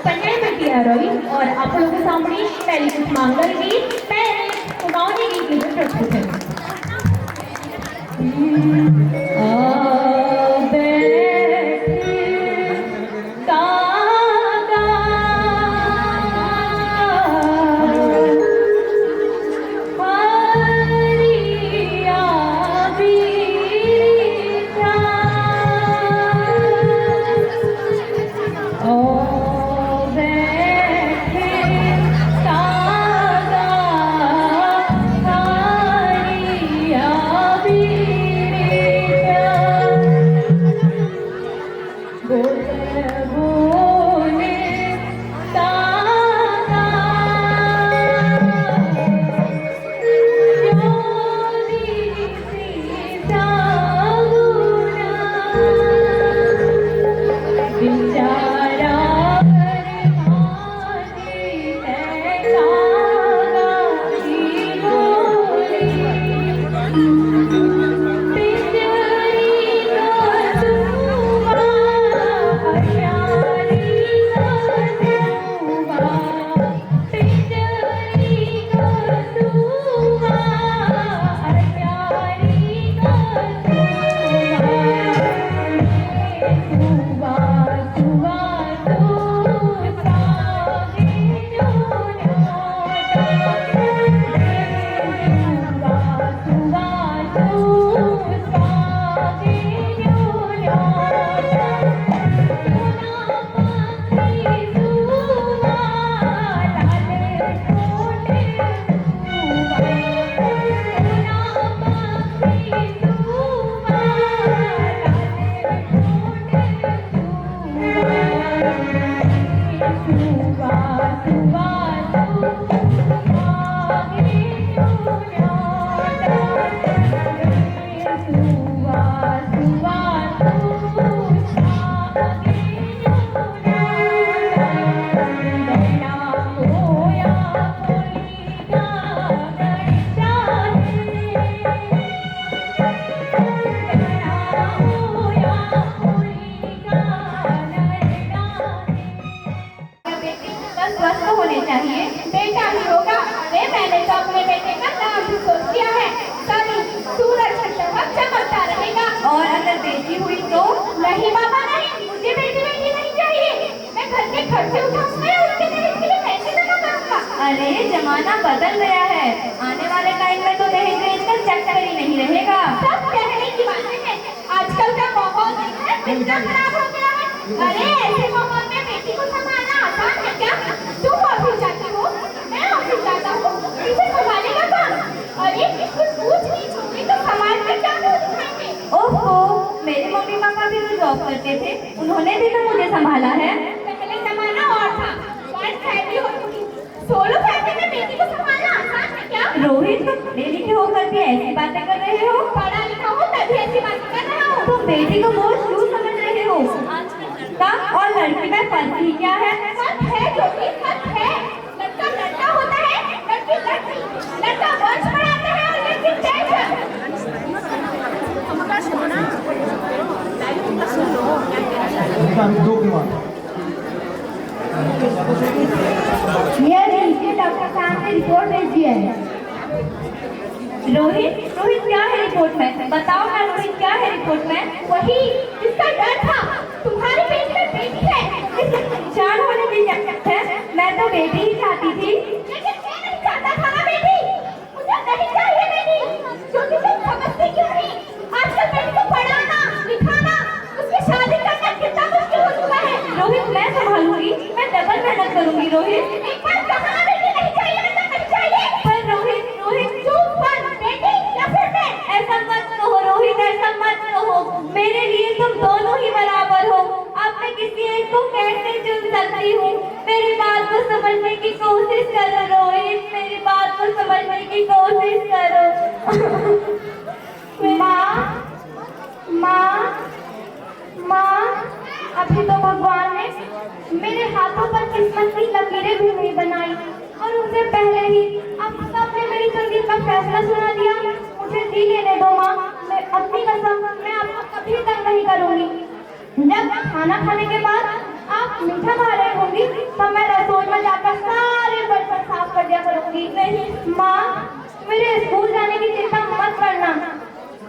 पंजय बेटी हरोई और आप लोगों के सामने पहली कुछ मांगल गीत पहले गाँव गीत प्रस्तुत है। स्वस्थ होने चाहिए। बेटा भी होगा। अरे मैंने तो अपने बेटे का नाम भी सोच दिया है। कभी सूरज चमकता रहेगा। और अगर बेटी हुई तो? नहीं बाबा नहीं, मुझे बेटी नहीं चाहिए। मैं घर के खर्चे उठाऊंगा, उसके दहेज के लिए पैसे जमा करूंगा। अरे जमाना बदल गया है। आने वाले टाइम में तो दहेज का चक्कर ही नहीं रहेगा। सब कहने की बातें हैं। आजकल का माहौल कितना खराब हो गया है। अरे ऐसे माहौल में बेटी को संभालना आसान है क्या? तुम ऑफिस जाती हो, मैं ऑफिस जाता हूँ, इसे संभालेगा कौन? अरे कुछ पूछ नहीं होगी तो समाज में क्या मुंह दिखाएंगे? ओहो, मेरे मम्मी पापा भी तो जॉब करते थे, उन्होंने भी तो मुझे संभाला है। पहले जमाना और था, जॉइंट फैमिली होती थी। सोलो फैमिली में बेटी को संभालना आसान है क्या? रोहित, पढ़े लिखे होकर के ऐसी बातें कर रहे हो? पढ़ा लिखा हूँ तभी ऐसी बातें कर रहा हूँ। तुम बेटी को बोझ क्यों समझ रहे हो? लड़का और लड़की में फर्क ही क्या है? फर्क है ज्योति, फर्क है। लड़का लड़का होता है, लड़की लड़की। लड़का वर्ष पढ़ाता है और लड़की टेंशन। दो के बाद ये नीचे डॉक्टर साहब ने रिपोर्ट भेज दिया है। रोहित क्या है रिपोर्ट में? बताओ ना रोहित, क्या है रिपोर्ट में? वही जिसका डर था, तुम्हारे पेट में बेटी है, जान होने दी जा सकता है। मैं तो बेटी ही चाहती थी। लेकिन मैं नहीं चाहता था ना बेटी। मुझे नहीं चाहिए बेटी। क्योंकि तुम समझती क्यों नहीं? आजकल बेटी को पढ़ाना, लिखाना, उसकी शादी करना कितना मुश्किल हो चुका है। रोहित मैं संभालूंगी, मैं डबल मेहनत करूंगी। रोहित एक बार कहा ना बेटी नहीं चाहिए, मतलब नहीं चाहिए। पर रोहित चुप कर, बेटी या फिर मैं? ऐसा मत कहो रोहित, ऐसा मत कहो। मेरे लिए तुम दोनों ही बराबर हो। अब मैं किसी एक को कैसे चुन सकती हूँ? मेरी बात को समझने की कोशिश करो रोहित, मेरी बात को समझने की कोशिश करो। माँ, अभी तो भगवान ने मेरे हाथों पर किस्मत की लकीरें भी नहीं बनाई और उससे पहले ही अब सबने मेरी तकदीर का फैसला सुना दिया। मुझे जी लेने दो माँ, मैं अपनी कसम, मैं आपको कभी तंग नहीं करूँगी। जब खाना खाने के बाद आप मीठा खा रहे होंगी तो मैं रसोई में जाकर सारे बर्तन साफ कर दिया करूँगी। नहीं माँ, मेरे स्कूल जाने की चिंता मत करना,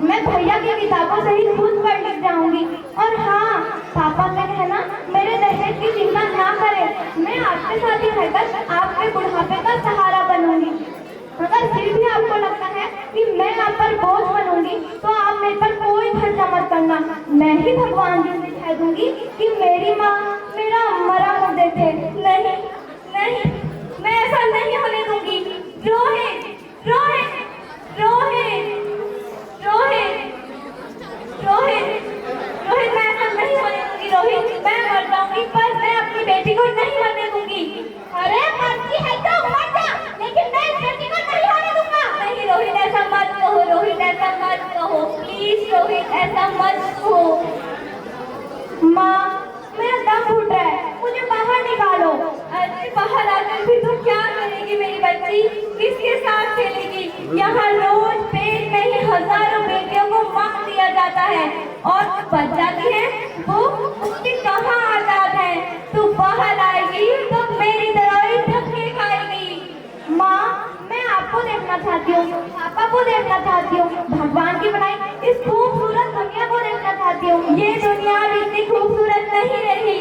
मैं भैया के किताबों से ही खुद पढ़ लिख जाऊंगी। और हाँ, पापा का कहना मेरे दहेज की चिंता ना करें, मैं आपके साथ ही रहकर आपके बुढ़ापे का सहारा बनूंगी। अगर फिर भी आपको लगता है कि मैं आप पर बोझ बनूंगी तो आप मेरे पर कोई खर्चा मत करना, मैं ही भगवान जी से कह दूंगी कि मेरी माँ मेरा मरा मुँह देखे। नहीं नहीं, मैं ऐसा नहीं होने दूंगी। रोहित रोहित रोहित रोहित रोहित रोहित, मैं ऐसा नहीं होने दूंगी। रोहित, मैं मर जाऊंगी पर मैं अपनी बेटी को नहीं मरने दूंगी। अरे मरती है तो मर जा, लेकिन मैं इस बेटी को नहीं होने दूंगा। नहीं रोहित, ऐसा मत कहो। रोहित, ऐसा मत कहो प्लीज। रोहित, ऐसा मत कहो। माँ, मेरा दम घुट रहा है, मुझे बाहर निकालो। अरे बाहर आकर भी तो क्या करेगी मेरी बच्ची, किसके साथ खेलेगी? यहाँ रोज पेट में ही हजारों बेटियों को मार दिया जाता है और बच जाती है वो उसकी कहाँ औलाद है। तू बाहर आएगी तो मेरी तरह ही धक्के खाएगी। माँ, मैं आपको देखना चाहती हूँ, पापा को देखना चाहती हूँ, भगवान की बनाई इस खूबसूरत दुनिया को देखना चाहती हूँ। ये दुनिया भी इतनी खूबसूरत नहीं रही।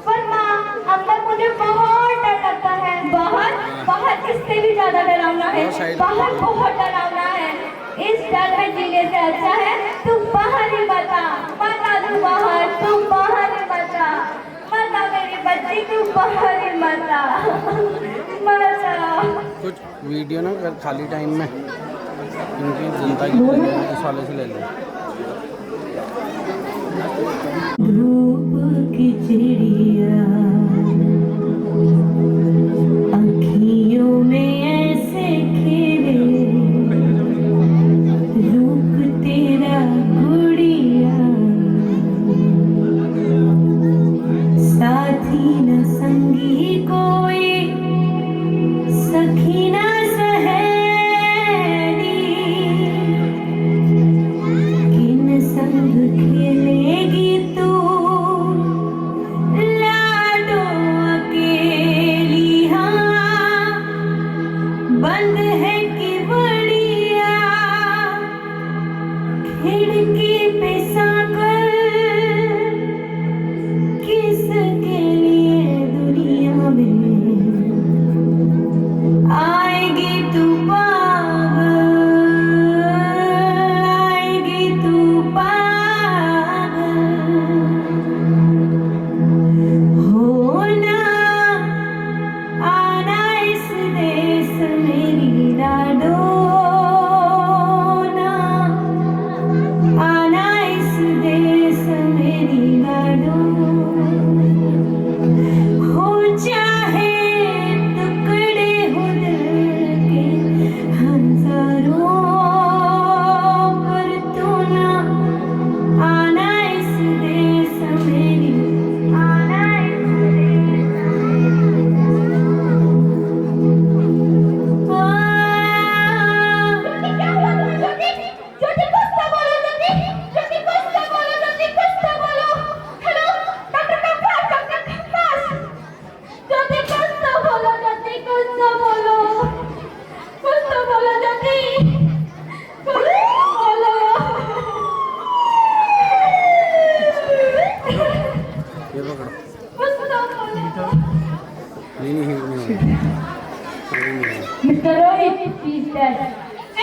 पर माँ, अंदर मुझे बहुत डर लगता है। बाहर बाहर इससे भी ज्यादा डरावना है। बाहर बहुत डरावना है। इस डर में जीने से अच्छा है तू बाहर ही बता। तू बाहर, तू बाहर ही बता मेरी बच्ची, तू बाहर ही बता। कुछ वीडियो ना खाली टाइम में इनकी जनता की इस वाले से ले लो। धूप की चिड़िया अखियों में ऐसे खेले, रूप तेरा गुड़िया साथी न संगी कोई, सखी न सहेली, किन संग खेलेगी तू लाडो अकेली। हाँ, बंद है कि बढ़िया खिड़की पे साकर, किसके लिए दुनिया में आएगी तू पागल, आएगी तू पागल। होना आना इस देश मेरी लाडो, ना आना इस देश मेरी लाडो। हो चाहे टुकड़े हो दिल के हजारों, पर तू ना आना इस देश मेरी, आना इस देश मेरी। क्या हुआ तुम्हें ज्योति? ज्योति, कुछ तो बोलो ज्योति, ज्योति कुछ तो बोलो, ज्योति कुछ तो बोलो। Hello doctor compass, doctor compass, Jyoti कुछ तो बोलो, ज्योति कुछ तो बोलो, कुछ तो बोलो ज्योति, कुछ तो बोलो। ये पकड़ो। कुछ तो बोलो। नहीं मिस्टर रोहित, प्लीज डैड,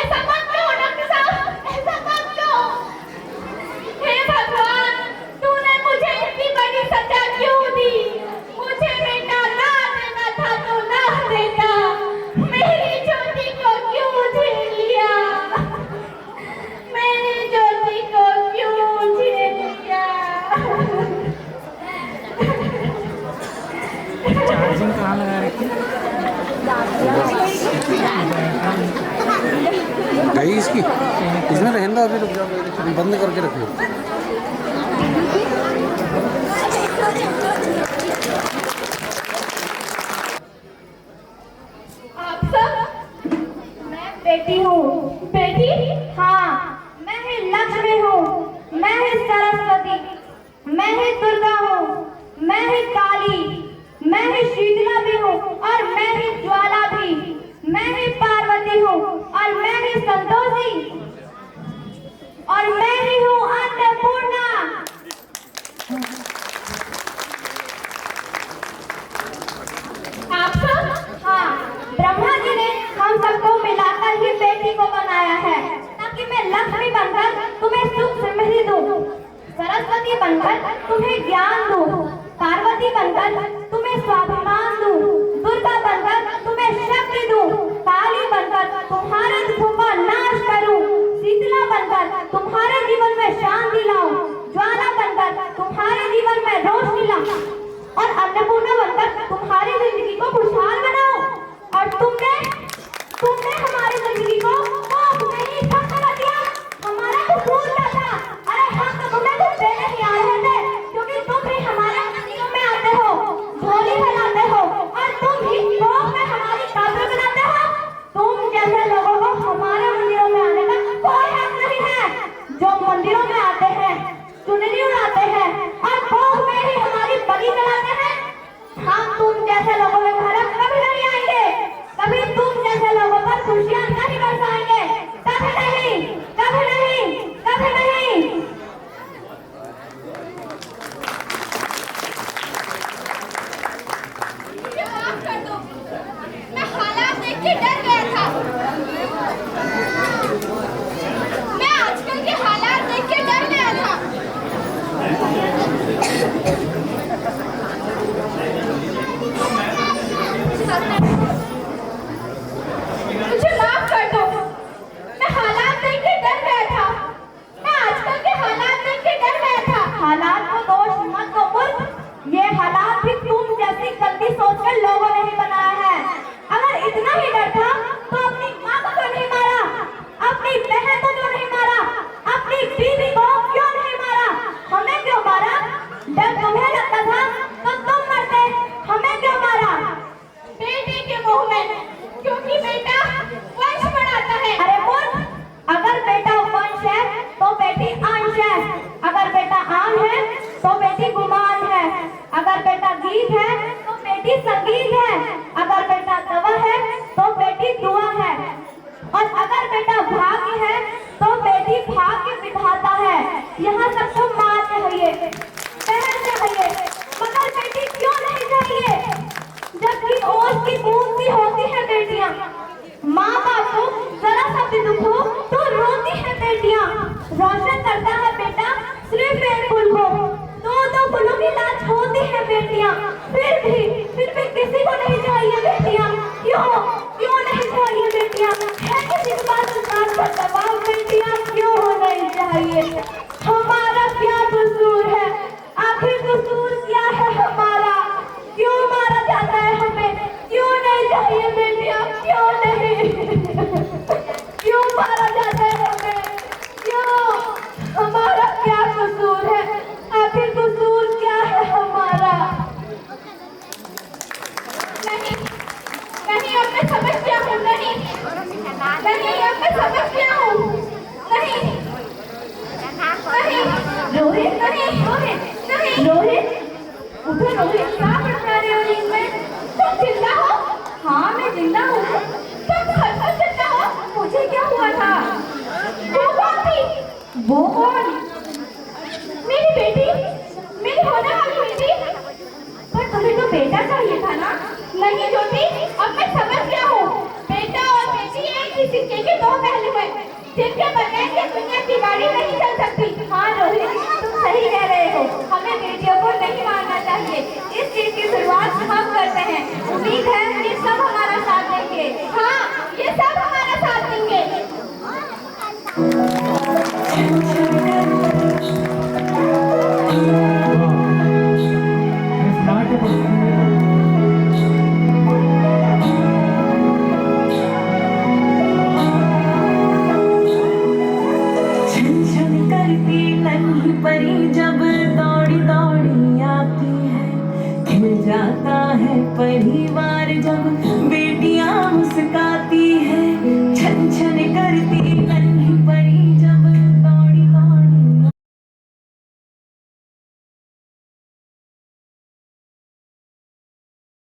ऐसा मत करो डॉक्टर साहब, ऐसा मत करो। हे भगवान, तूने मुझे इतनी बड़ी सजा क्यों दी? मुझे बेटा ना देना था तो ना देता, मेरी ज्योति को क्यों झेल लिया? मेरी ज्योति को क्यों झेल लिया? चार्जिंग कहाँ लगा रखी? गई इसकी, इसमें रहने दो अभी, रुक जाओ, बंद करके रखियो। आप सब, मैं बेटी हूँ। बेटी? हाँ, मैं ही लक्ष्मी हूँ, मैं ही सरस्वती, मैं ही दुर्गा हूँ, मैं ही काली, मैं ही शीतला भी हूँ और मैं ही ज्वाला भी, मैं ही पार्वती हूँ और मैं ही संतोषी और मैं ही हूँ तुम्हें ज्ञान दूं, पार्वती बनकर तुम्हें स्वाभिमान दूं, दुर्गा बनकर तुम्हें शक्ति दूं, काली बनकर तुम्हारे दुखों का नाश करूं, शीतला बनकर तुम्हारे जीवन में शांति लाऊं, ज्वाला बनकर तुम्हारे जीवन में रोशनी लाऊं और अन्नपूर्णा बनकर तुम्हारी जिंदगी को खुशहाल बनाऊं। और तुमने हमारी जिंदगी को में ही खत्म कर दिया। हमारा कसूर क्या था? अरे हम तो तुम्हें कुछ देने ही आ रहे थे, क्योंकि तुम ही हमारे मंदिरों में आते हो, झोली फैलाते हो और तुम ही भोग में हमारी कब्र बनाते हो। तुम जैसे लोगों को हमारे मंदिरों में आने का कोई हक नहीं है। जो मंदिरों में आते हैं, चुनरी उड़ाते हैं और भोग में ही हमारी बलि चढ़ाते हैं, हम तुम जैसे लोगों के घर कभी नहीं आएंगे, कभी तुम जैसे लोगों पर खुशियां नहीं बरसाएंगे, कभी नहीं, कभी नहीं, कभी नहीं। माफ कर दो, मैं हालात देख के डर गया था। मैं आजकल के हालात देख के डर गया था। मुझे माफ कर दो, मैं हालात देख के डर गया था। मैं आजकल के हालात देख के डर गया था। हालात को दोष मत दो मूर्ख, ये हालात भी तुम जैसी गलती सोचकर लोगों ने ही बनाया है। अगर इतना ही डर था तो अपनी माँ को क्यों नहीं मारा, अपनी बहन को क्यों नहीं मारा, अपनी बीवी को क्यों नहीं मारा, हमें क्यों मारा? डर तुम्हें लगता था तो तुम मरते, हमें क्यों मारा? बेटे के मुंह में, क्योंकि बेटा वंश बढ़ाता है। अरे मूर्ख, अगर बेटा वंश है तो बेटी अंश है, अगर बेटा आम है तो बेटी गुमान है, अगर बेटा गीत है तो बेटी संगीत है, अगर बेटा दवा है तो बेटी दुआ है, और अगर बेटा भाग्य है तो बेटी भाग्य विधाता है। यहाँ सबको माँ चाहिए, बहन चाहिए, मगर बेटी क्यों नहीं चाहिए? जबकि ओस की बूंद सी होती है बेटियां, माँ बाप को जरा सा भी दुख हो तो रोती है बेटियां। रोशन करता है बेटा सिर्फ एक फूल को, दो फूलों की लाज होती है बेटियां, फिर भी किसी को नहीं चाहिए बेटियां। क्यों नहीं चाहिए बेटियां? है किसी के पास सरकार का दबाव, बेटियां क्यों नहीं चाहिए? हमारा क्या कसूर है? आखिर कसूर क्या है हमारा? क्यों मारा जाता है हमें? क्यों नहीं चाहिए बेटियां? क्यों नहीं? क्यों मारा जाता है हमें? क्यों? हमारा क्या कसूर है? आखिर कसूर क्या है हमारा? नहीं, अब मैं समझ गया हूँ। नहीं, अब मैं समझ गया हूँ। नहीं, रोहित, रोहित, उठो रोहित, क्या कर रहे हो नींद में? तुम जिंदा हो? हाँ मैं जिंदा हूँ। तुम सचमुच जिंदा हो? मुझे क्या हुआ था? वो कौन थी? वो कौन? मेरी बेटी, मेरी होने वाली बेटी। पर तुम्हें तो बेटा चाहिए था ना? नहीं ज्योति, अब मैं समझ गया हूँ। बेटा और बेटी एक ही सिक्के के दो पहलू हैं, जिनके बगैर ये दुनिया की गाड़ी नहीं चल सकती। हाँ रोहित, तुम सही कह रहे हो। हमें बेटियों को नहीं मारना चाहिए। इस चीज की शुरुआत हम करते हैं। उम्मीद है ये सब हमारा साथ देंगे। हाँ, ये सब हमारा साथ देंगे। परी जब दौड़ी दौड़ी आती है, खिल जाता है परिवार जब बेटियां मुस्कुराती